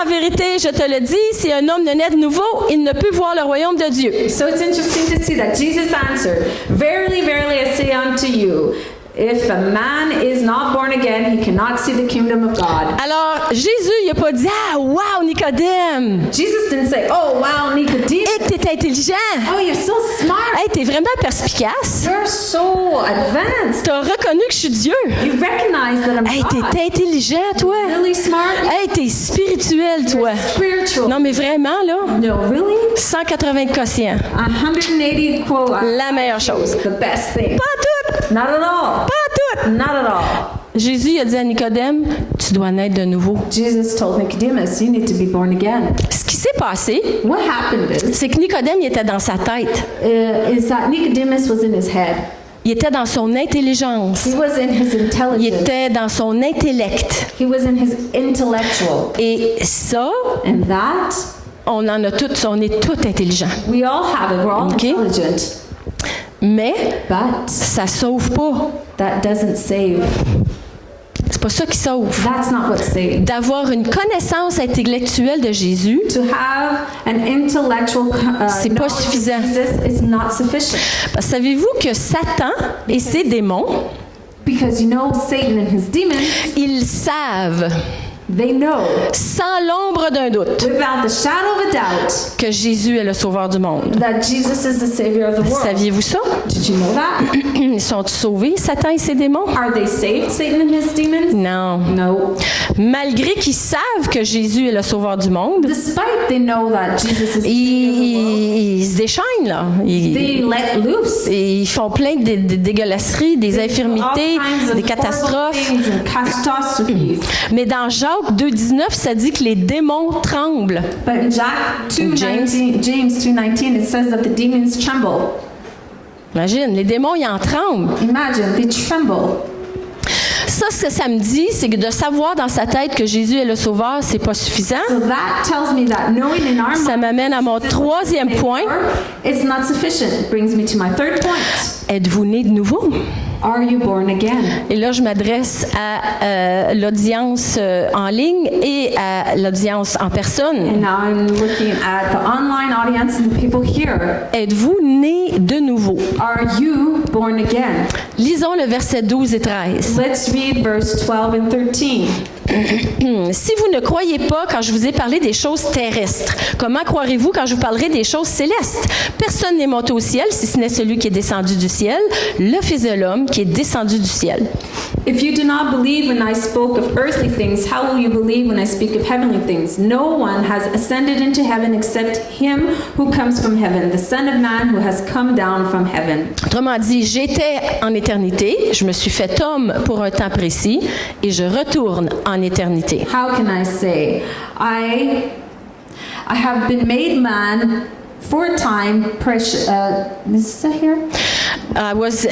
vérité, je te le dis, si un homme ne naît de nouveau, il ne peut voir le royaume de Dieu. » So it's interesting to see that Jesus answered, Verily, verily, I say unto you, if a man is not born again, he cannot see the kingdom of God. Alors, Jésus, il n'a pas dit, « Ah, wow, Nicodème! Jesus didn't say, oh, wow, Nicodemus, Hey, t'es intelligent! oh, you're so smart. Hey, t'es vraiment perspicace! You're so advanced. T'as reconnu que je suis Dieu! You recognize that I'm Hey, God. t'es intelligent, toi! Really smart. Hey, t'es spirituel, toi! Spiritual. Non, mais vraiment, là, No, really? 180 quotients. 180 quote. La meilleure chose. The best thing. Pas tout! Not at all. Pas tout! Not at all. Jésus a dit à Nicodème, tu dois naître de nouveau. Jesus told Nicodemus, you need to be born again. Ce qui s'est passé, What happened c'est que Nicodème il était dans sa tête. is that Nicodemus was in his head. Il était dans son intelligence. He was in his Il intelligence. était dans son intellect. He was in his intellectual. Et ça, And that, on en a tous, on est tous intelligents. we all have it. We're all Okay. intelligent. Mais But ça sauve pas. that doesn't save. C'est pas ça qui sauve. That's not what saves. D'avoir une connaissance intellectuelle de Jésus, To have an intellectual C'est pas knowledge of suffisant. Jesus is not sufficient. parce que savez-vous que Satan et ses démons, Because you know Satan and his demons, ils savent They know, sans l'ombre d'un doute, without the shadow of a doubt, que Jésus est le sauveur du monde. that Jesus is the Savior of the world. Saviez-vous ça? Did you know that? Ils sont sauvés, Satan et ses démons? Are they saved, Satan and his demons? Non. No. Malgré qu'ils savent que Jésus est le sauveur du monde, Despite they know that Jesus is the Savior of the world, ils se déchaînent, là. they let loose. Ils font plein de dégueulasseries, des infirmités, des catastrophes. Catastrophes. Mais dans Jacques 2,19, ça dit que les démons tremblent. But in James 2:19, it says that the demons tremble. Imagine, les démons, ils en tremblent. Imagine, they tremble. Ça, ce que ça me dit, c'est que de savoir dans sa tête que Jésus est le Sauveur, c'est pas suffisant. So that tells me that knowing in our Ça mind m'amène à mon troisième point. it's not sufficient. It brings me to my third point. Êtes-vous né de nouveau? Are you born again? Et là, je m'adresse à l'audience en ligne et à l'audience en personne. And now I'm looking at the online audience and the people here. Êtes-vous né de nouveau? Are you born again? Lisons le verset 12 et 13. Let's read verse 12 and 13. Si vous ne croyez pas quand je vous ai parlé des choses terrestres, comment croirez-vous quand je vous parlerai des choses célestes? Personne n'est monté au ciel si ce n'est celui qui est descendu du ciel, le Fils de l'homme qui est descendu du ciel. If you do not believe when I spoke of earthly things, how will you believe when I speak of heavenly things? No one has ascended into heaven except him who comes from heaven, the Son of Man who has come down from heaven. Autrement dit, j'étais en éternité, je me suis fait homme pour un temps précis et je retourne en éternité. How can I say? I have been made man for a time precious. Is it here? I was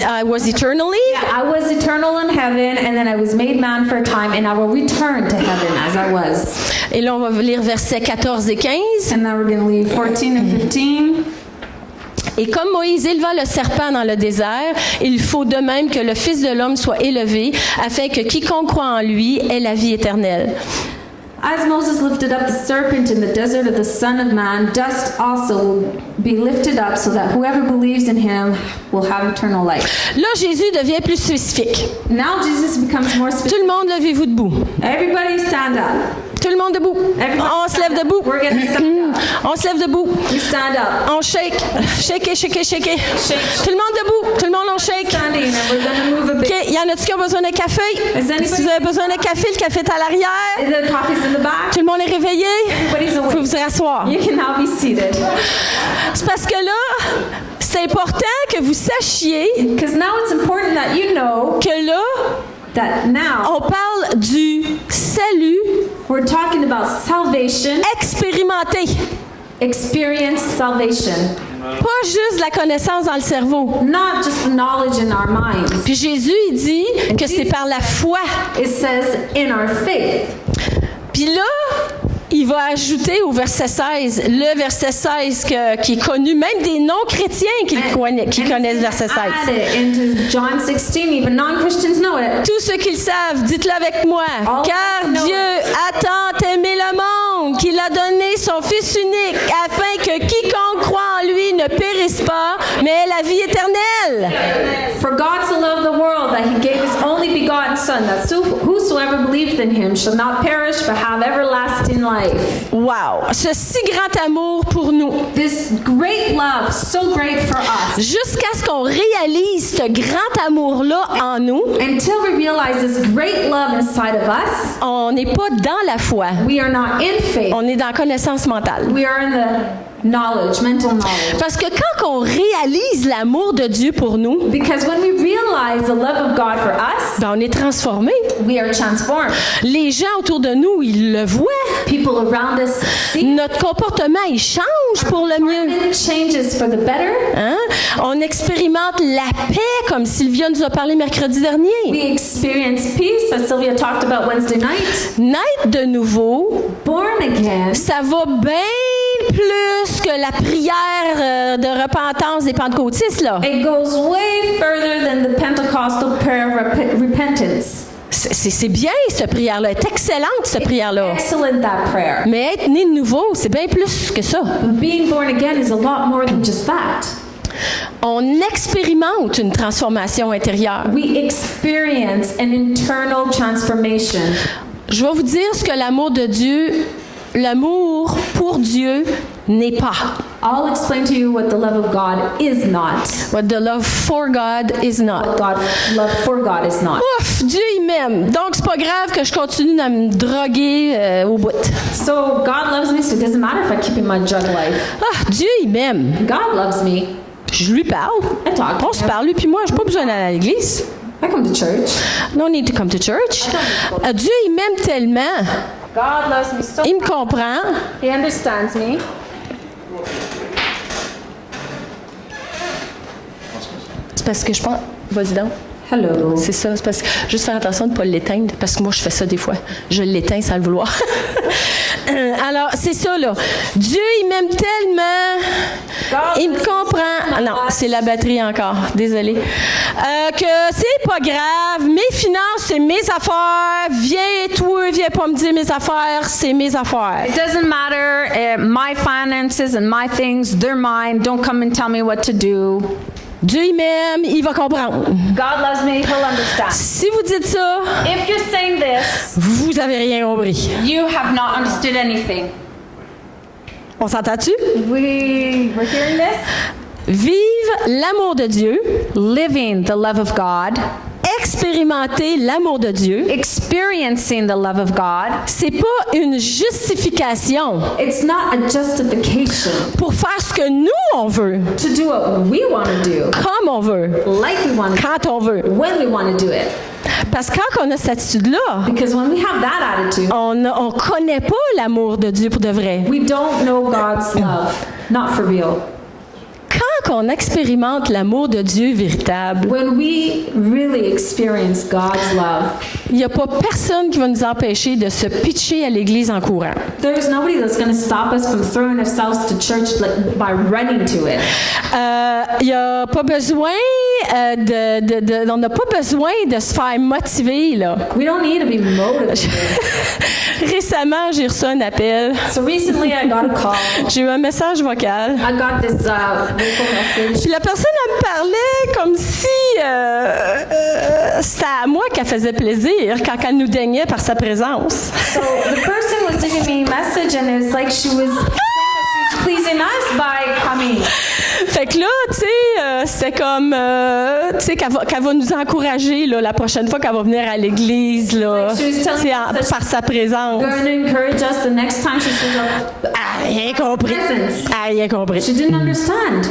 eternally. I was eternal in heaven, and then I was made man for a time, and I will return to heaven as I was. Et là, on va lire versets 14 et 15. And now we're going to leave 14 and 15. Et comme Moïse éleva le serpent dans le désert, il faut de même que le Fils de l'homme soit élevé, afin que quiconque croit en lui ait la vie éternelle. As Moses lifted up the serpent in the desert of the Son of Man, dust also be lifted up, so that whoever believes in him will have eternal life. Là, Jésus devient plus spécifique. Now Jesus becomes more Tout specific. le monde, levez-vous debout. Everybody stand up. Tout le monde debout. On se lève debout. We're going to stand up. On se lève debout. You stand up. On shake. Shake, shake, shake. Shake. Tout le monde debout. Tout le monde, on shake. Standing, and we're going to move a bit. OK. Y en a-tu qui ont besoin d'un café? Is anybody- Si vous avez besoin d'un café, le café est à l'arrière. The coffee's in the back. Tout le monde est réveillé. Everybody's Vous awake. pouvez vous rasseoir. You can now be seated. C'est parce que là, c'est important que vous sachiez Because now it's important that you know que là, that now on parle du salut we're talking about salvation, expérimenté. experience salvation, Pas juste la connaissance dans le cerveau. not just knowledge in our minds. Puis Jésus, il dit que c'est par la foi. It says in our faith. Puis là, il va ajouter au verset 16, le verset 16 qui est connu, même des non-chrétiens qui connaissent le verset 16. Add it into John 16, even non-Christians know it. Tous ceux qui le savent, dites-le avec moi. Car Dieu a tant aimé le monde qu'il a donné son Fils unique afin que quiconque croit en lui ne périsse pas, mais ait la vie éternelle. For God so loved the world that he gave his only begotten Son, that whosoever believeth in him shall not perish but have everlasting life. Wow! Ce si grand amour pour nous. This great love, so great for us. Jusqu'à ce qu'on réalise ce grand amour-là en nous, Until we realize this great love inside of us, on n'est pas dans la foi. we are not in faith. On est dans la connaissance mentale. We are in the knowledge, mental knowledge. Parce que quand on réalise l'amour de Dieu pour nous, Because when we realize the love of God for us, ben on est transformé. we are transformed. Les gens autour de nous, ils le voient. People around us see Notre comportement, il change pour le mieux. it changes for the better. Hein? On expérimente la paix, comme Sylvia nous a parlé mercredi dernier. We experience peace, as Sylvia talked about Wednesday night. Naître de nouveau, Born again, ça va bien plus que la prière de repentance des pentecôtistes, là. it goes way further than the Pentecostal prayer of repentance. C'est bien, cette prière-là. Elle est excellente, cette prière-là. Excellent, that prayer. Mais être né de nouveau, c'est bien plus que ça. But being born again is a lot more than just that. On expérimente une transformation intérieure. We experience an internal transformation. Je vais vous dire ce que l'amour pour Dieu n'est pas. I'll explain to you what the love of God is not. What the love for God is not. Love for God is not. Ouf, Dieu il m'aime. Donc c'est pas grave que je continue de me droguer au bout. So God loves me, so it doesn't matter if I keep in my drug life. Ah, Dieu il m'aime. God loves me. Je lui parle. I talk to On se him. parle lui puis moi, j'ai pas besoin d'aller à l'église. I come to church. No need to come to church. Dieu il m'aime tellement. God loves me so Il me comprend. He understands me. C'est parce que je pense. Vas-y donc. Hello. C'est ça. C'est parce que juste faire attention de ne pas l'éteindre, parce que moi, je fais ça des fois. Je l'éteins sans le vouloir. Alors, c'est ça, là. Dieu, il m'aime tellement. Il me comprend. Ah non, c'est la batterie encore. Désolée. Que c'est pas grave. Mes finances, c'est mes affaires. Viens, toi, viens pas me dire mes affaires. C'est mes affaires. It doesn't matter. My finances and my things, they're mine. Don't come and tell me what to do. Dieu, il m'aime. Il va comprendre. God loves me. He'll understand. Si vous dites ça, If you're saying this, vous avez rien compris. you have not understood anything. On s'entend-tu? We're hearing this. Vive l'amour de Dieu. Living the love of God, Expérimenter l'amour de Dieu. experiencing the love of God. C'est pas une justification It's not a justification pour faire ce que nous on veut, to do what we want to do, comme on veut, like we want to, quand on veut. when we want to do it. Parce que quand on a cette attitude-là, Because when we have that attitude, on connaît pas l'amour de Dieu pour de vrai. we don't know God's love, not for real. Quand on expérimente l'amour de Dieu véritable, When we really experience God's love, il n'y a pas personne qui va nous empêcher de se pitcher à l'église en courant. there's nobody that's going to stop us from throwing ourselves to church by running to it. Il n'y a pas besoin on n'a pas besoin de se faire motiver, là. We don't need to be motivated. Récemment, j'ai reçu un appel. So recently I got a call. J'ai eu un message vocal. I got this vocal message. Puis la personne, elle me parlait comme si c'était à moi qu'elle faisait plaisir quand elle nous daignait par sa présence. So the person was giving me a message and it was like she was saying that she was pleasing us by coming. Fait que là, tu sais, c'est comme, tu sais, qu'elle va nous encourager, là, la prochaine fois qu'elle va venir à l'église, là, Like she was telling tu sais, us that par sa présence. Going to encourage us the next time she shows up. Elle a rien compris. Presence. Elle a rien compris. She didn't understand.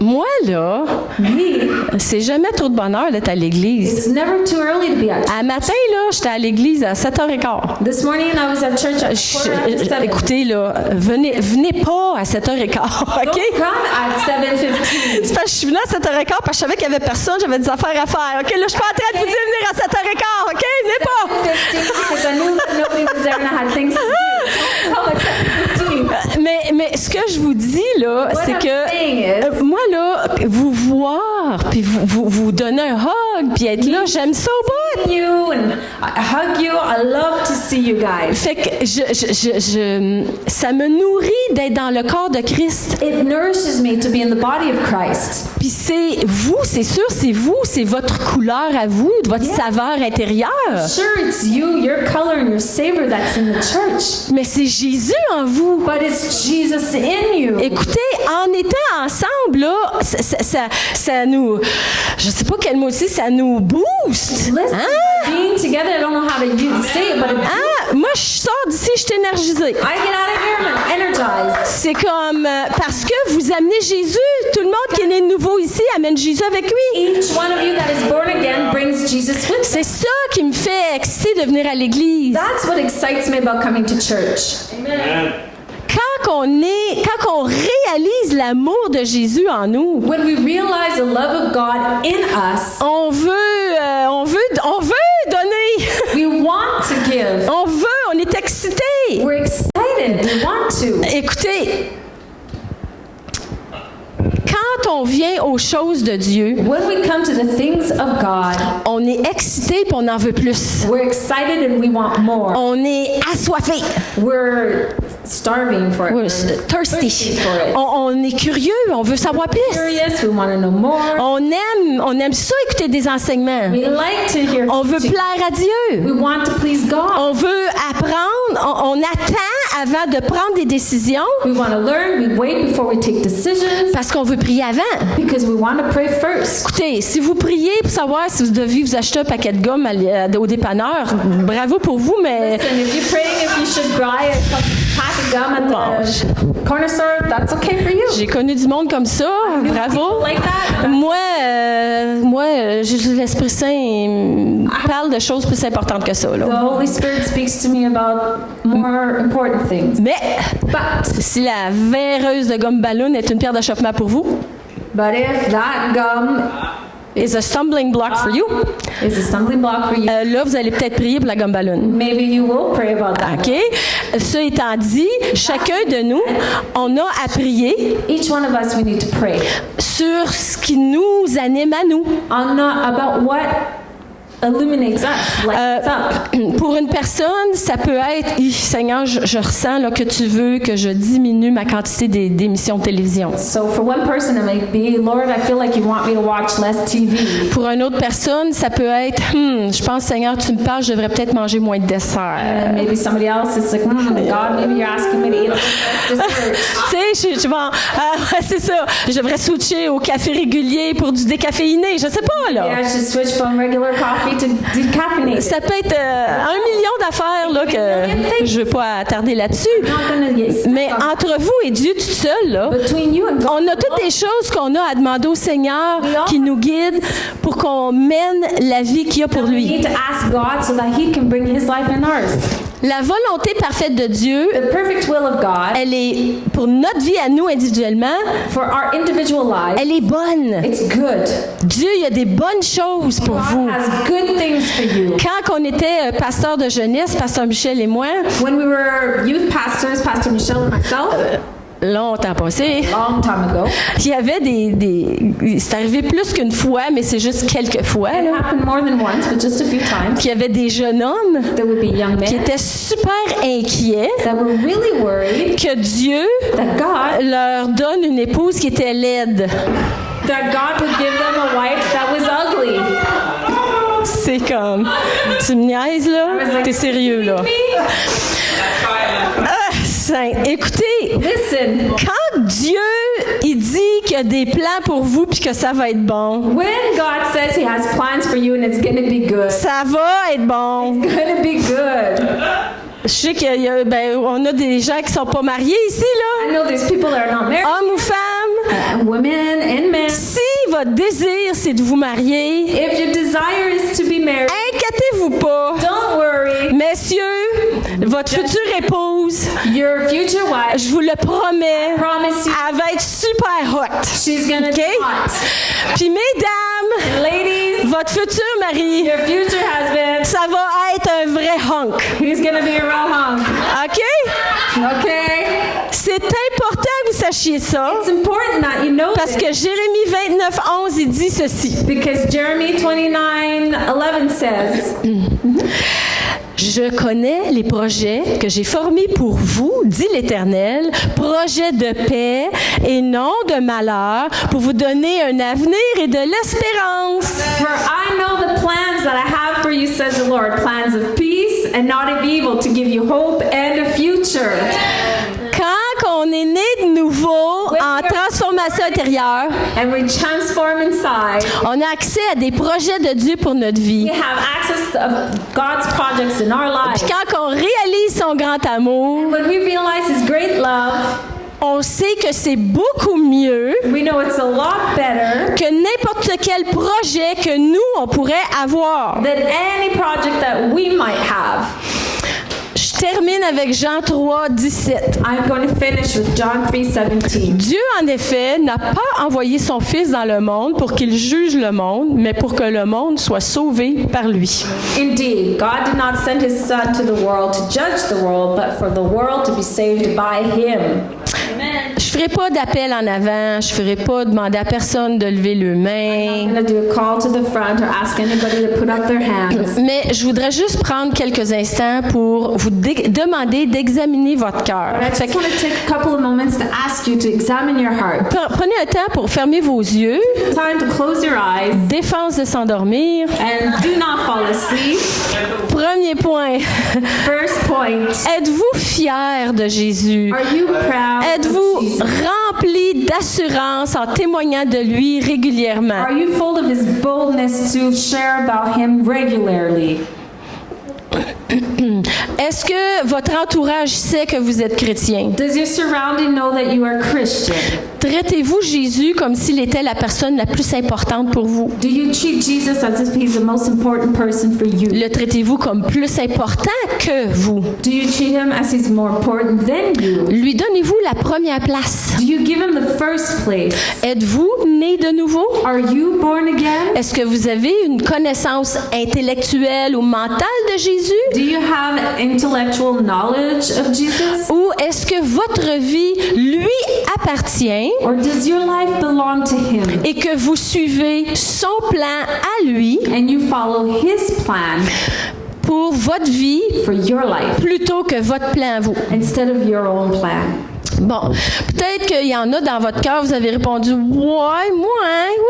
Moi, là, Me, c'est jamais trop de bonheur d'être à l'église. it's never too early to be at church. À matin, là, j'étais à l'église à 7h15. This morning I was at church at 7:15. Écoutez, là, venez pas à 7h15, OK? Don't come at 7:15. C'est parce que je suis venue à 7h15 parce que je savais qu'il n'y avait personne, j'avais des affaires à faire. OK, là, je suis pas en train de vous dire venir à 7h15, OK? Venez pas! 7:15 because I knew that nobody was there and I had things to do. Don't come at 7:15. Mais ce que je vous dis, là, What c'est I'm que saying is- moi, là, vous voir, puis vous donner un hug, puis être là, j'aime ça au bout. You and I hug you. I love to see you guys. Fait que ça me nourrit d'être dans le corps de Christ. It nourishes me to be in the body of Christ. Puis c'est vous, c'est sûr, c'est votre couleur à vous, votre saveur intérieure. Sure, it's you, your color and your savor that's in the church, Mais c'est Jésus en vous. but it's Jesus in you. Écoutez, en étant ensemble, là, ça nous... Je sais pas quel mot c'est, ça nous booste. Listen, Hein? being together, I don't know how to say it, but Moi, je sors d'ici, je suis énergisée. I get out of here and I'm energized. C'est comme... parce que vous amenez Jésus. Tout le monde qui est né de nouveau ici amène Jésus avec lui. Each one of you that is born again brings Jesus with them. C'est ça qui me fait exciter de venir à l'église. That's what excites me about coming to church. Quand on réalise l'amour de Jésus en nous, When we realize the love of God in us, on veut donner. we want to give. On est excité. We're excited. We want to. Écoutez, quand on vient aux choses de Dieu, When we come to the things of God, on est excité et on en veut plus. we're excited and we want more. On est assoiffé. We're starving for it. We're We're thirsty. for it. On est curieux, on veut savoir plus. Curious, we want to know more. On aime ça écouter des enseignements. We like to hear On veut teaching. plaire à Dieu. We want to please God. On veut apprendre, on attend avant de prendre des décisions We want to learn. We wait before we take decisions parce qu'on veut prier avant. because we want to pray first. Écoutez, si vous priez pour savoir si vous deviez vous acheter un paquet de gomme au dépanneur, bravo pour vous, mais And if you're praying if you should buy a pack of gum at the corner store, that's okay for you. j'ai connu du monde comme ça, bravo. Like that. Moi, l'Esprit Saint parle de choses plus importantes que ça. The Là. Holy Spirit speaks to me about more important things. Mais But si la véreuse de gomme ballon est une pierre d'achoppement pour vous, if that gum is a stumbling block for you, is a stumbling block for you, là, vous allez peut-être prier pour la gomme ballon. maybe you will pray about that. OK? Ça étant dit, chacun de nous, on a à prier Each one of us, we need to pray sur ce qui nous anime à nous. about what illuminates us, lights us up. Pour une personne, ça peut être, Seigneur, je ressens là, que tu veux que je diminue ma quantité d'émissions de télévision. So for one person, it might be, Lord, I feel like you want me to watch less TV. Pour une autre personne, ça peut être, je pense, Seigneur, tu me parles, je devrais peut-être manger moins de dessert. And maybe somebody else, it's like, God, maybe you're asking me to eat less dessert. Tu sais, c'est ça. Je devrais switcher au café régulier pour du décaféiné. Je sais pas, là. Yeah, I should switch from regular coffee to decaffeinated. Ça peut être 1 million d'affaires là, que je ne veux pas attarder là-dessus. I'm not gonna get Mais entre vous et Dieu tout seul, là, between you and God. on a toutes les choses qu'on a à demander au Seigneur qui nous guide pour qu'on mène la vie qu'il y a pour We lui. need to ask God so that He can bring His life in ours. La volonté parfaite de Dieu, The perfect will of God elle est pour notre vie à nous individuellement, for our individual lives, elle est bonne. it's good. Dieu, il y a des bonnes choses pour vous. God has good things for you. Quand on était pasteur de jeunesse, pasteur Michel et moi, When we were youth pastors, Pastor Michelle and myself, longtemps passé, long time ago, il y avait c'est arrivé plus qu'une fois, mais c'est juste quelques fois, it là, happened more than once, but just a few times. qu'il y avait des jeunes hommes There would be young qui men étaient super inquiets that were really worried que Dieu that God leur donne une épouse qui était laide. would give them a wife that was ugly. C'est comme, tu me niaises, là? T'es sérieux, là? Ah, Saint, écoutez, Listen, quand Dieu, il dit qu'il y a des plans pour vous puis que ça va être bon, when God says He has plans for you and it's going to be good, ça va être bon. it's going to be good. Je sais on a des gens qui sont pas mariés ici, là, I know there's people that are not married, hommes ou femmes. women and men. Si votre désir, c'est de vous marier, If your desire is to be married, inquiétez-vous pas. don't worry. Messieurs, votre future épouse, Your future wife, je vous le promets, promise you, elle va être super hot. she's going to OK? be hot. Puis mesdames, Ladies, votre futur mari, your future husband, ça va être un vrai hunk. he's going to be a real hunk. OK? Okay? C'est important que vous sachiez ça. It's important that you know Parce this que Jérémie 29:11, il dit ceci. because Jeremy 29:11 says, Je connais les projets que j'ai formés pour vous, dit l'Éternel, projets de paix et non de malheur, pour vous donner un avenir et de l'espérance. For I know the plans that I have for you, says the Lord, plans of peace and not of evil, to give you hope and a future. Quand on est né de nouveau en transformation intérieure, And we transform inside. on a accès à des projets de Dieu pour notre vie. We have access to God's projects in our Puis lives. quand on réalise son grand amour, When we realize His great love, on sait que c'est beaucoup mieux we know it's a lot better que n'importe quel projet que nous, on pourrait avoir. than any project that we might have. Je termine avec Jean 3:17. I'm going to finish with John 3:17. Dieu, en effet, n'a pas envoyé son Fils dans le monde pour qu'il juge le monde, mais pour que le monde soit sauvé par lui. Indeed, God did not send His Son to the world to judge the world, but for the world to be saved by Him. Je ferai ferai pas d'appel en avant, je ferai pas demander à personne de lever le main. I'm going to do a call to the front or ask anybody to put up their hands. Mais je voudrais juste prendre quelques instants pour vous demander d'examiner votre cœur. But I just want to take a couple of moments to ask you to examine your heart. Prenez un temps pour fermer vos yeux. Time to close your eyes Défense de s'endormir. and do not fall asleep. Premier point. First point. Êtes-vous fiers de Jésus? Are you proud Êtes-vous of Jesus? rempli d'assurance en témoignant de lui régulièrement? Are you full of his boldness to share about him regularly? Est-ce que votre entourage sait que vous êtes chrétien? Does your surrounding know that you are Christian? Traitez-vous Jésus comme s'il était la personne la plus importante pour vous? Do you treat Jesus as if he's the most important person for you? Le traitez-vous comme plus important que vous? Do you treat him as he's more important than you? Lui donnez-vous la première place? Do you give him the first place? Êtes-vous né de nouveau? Are you born again? Est-ce que vous avez une connaissance intellectuelle ou mentale de Jésus? Do you have intellectual knowledge of Jesus? Ou est-ce que votre vie lui appartient Or does your life belong to him? et que vous suivez son plan à lui And you follow his plan pour votre vie for your life plutôt que votre plan à vous? instead of your own plan? Bon, peut-être qu'il y en a dans votre cœur, vous avez répondu « Ouais, moi,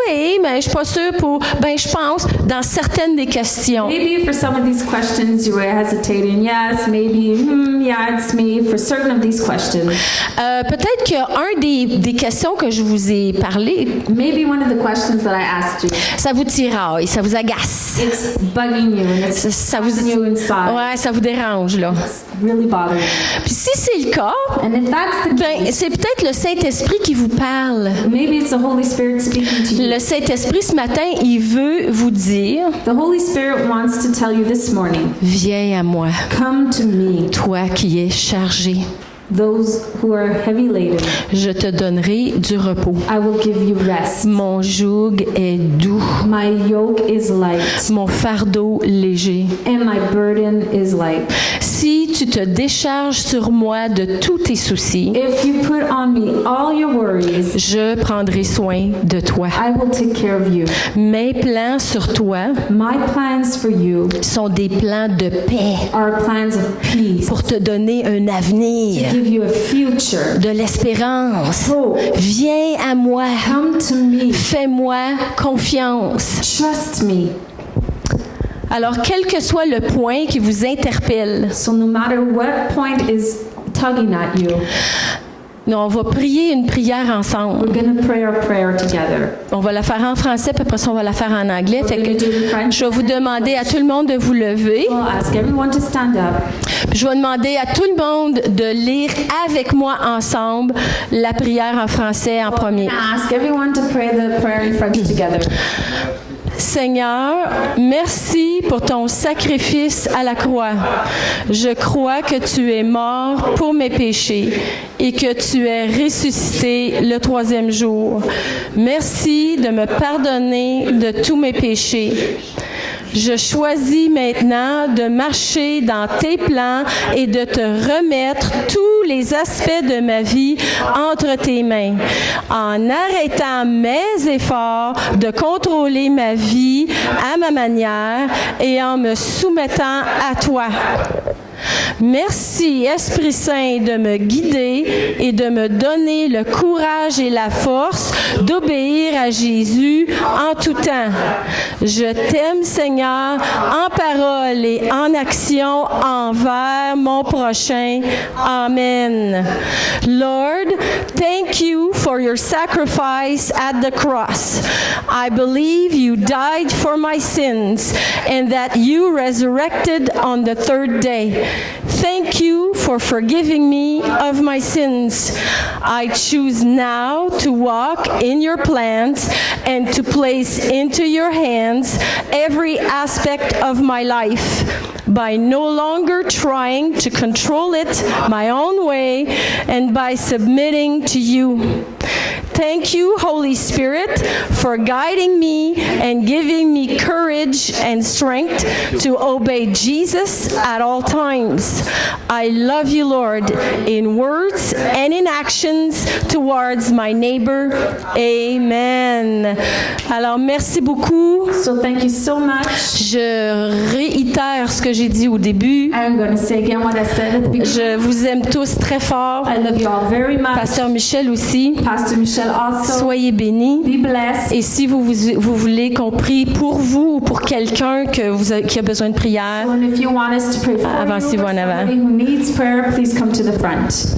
oui, mais je suis pas sûre pour... » Ben, je pense, dans certaines des questions. Maybe for some of these questions you were hesitating. Yes, maybe, yeah, it's me. For certain of these questions. Peut-être qu'un des questions que je vous ai parlé, Maybe one of the questions that I asked you, ça vous tiraille, ça vous agace. it's bugging you and it's Ça vous... bugging you inside. Ouais, ça vous dérange, là. It's really bothering you. Puis si c'est le cas, And if that's the ben, case, c'est peut-être le Saint-Esprit qui vous parle. maybe it's the Holy Spirit speaking to you. Le Saint-Esprit, ce matin, il veut vous dire The Holy Spirit wants to tell you this morning, « Viens à moi, come to me, toi qui es chargé. those who are heavy laden. Je te donnerai du repos. I will give you rest. Mon joug est doux, My yoke is light mon fardeau léger. and my burden is light. Si tu te décharges sur moi de tous tes soucis, If you put on me all your worries, je prendrai soin de toi. I will take care of you. Mes plans sur toi My plans for you sont des plans de paix are plans of peace, pour te donner un avenir, give you a future. de l'espérance. Hope. Viens à moi, Come to me. fais-moi confiance. Trust me. Alors, quel que soit le point qui vous interpelle, So no matter what point is tugging at you, nous, on va prier une prière ensemble. we're going to pray our prayer together. On va la faire en français, puis après ça, on va la faire en anglais. Fait que je vais vous demander à tout le monde de vous lever. I'll ask everyone to stand up. Puis je vais demander à tout le monde de lire avec moi ensemble la prière en français en premier. I ask everyone to pray the prayer in French together. Seigneur, merci pour ton sacrifice à la croix. Je crois que tu es mort pour mes péchés et que tu es ressuscité le 3e jour. Merci de me pardonner de tous mes péchés. Je choisis maintenant de marcher dans tes plans et de te remettre tous les aspects de ma vie entre tes mains, en arrêtant mes efforts de contrôler ma vie à ma manière et en me soumettant à toi. Merci, Esprit Saint, de me guider et de me donner le courage et la force d'obéir à Jésus en tout temps. Je t'aime, Seigneur, en parole et en action envers mon prochain. Amen. Lord, thank you for your sacrifice at the cross. I believe you died for my sins and that you resurrected on the third day. Thank you for forgiving me of my sins. I choose now to walk in your plans and to place into your hands every aspect of my life. by no longer trying to control it my own way and by submitting to you. Thank you, Holy Spirit, for guiding me and giving me courage and strength to obey Jesus at all times. I love you, Lord, in words and in actions towards my neighbor. Amen. Alors, merci beaucoup. So thank you so much. Je réitère ce que j'ai dit au début. I'm going to say again what I said at the beginning. Je vous aime tous très fort. I love you all very much. Pasteur Michel aussi. Pastor Michelle also. Soyez bénis. Be blessed. Et si vous voulez qu'on prie pour vous ou pour quelqu'un qui a besoin de prière, And if you want us to pray for avancez-vous you or en avant. somebody who needs prayer, please come to the front.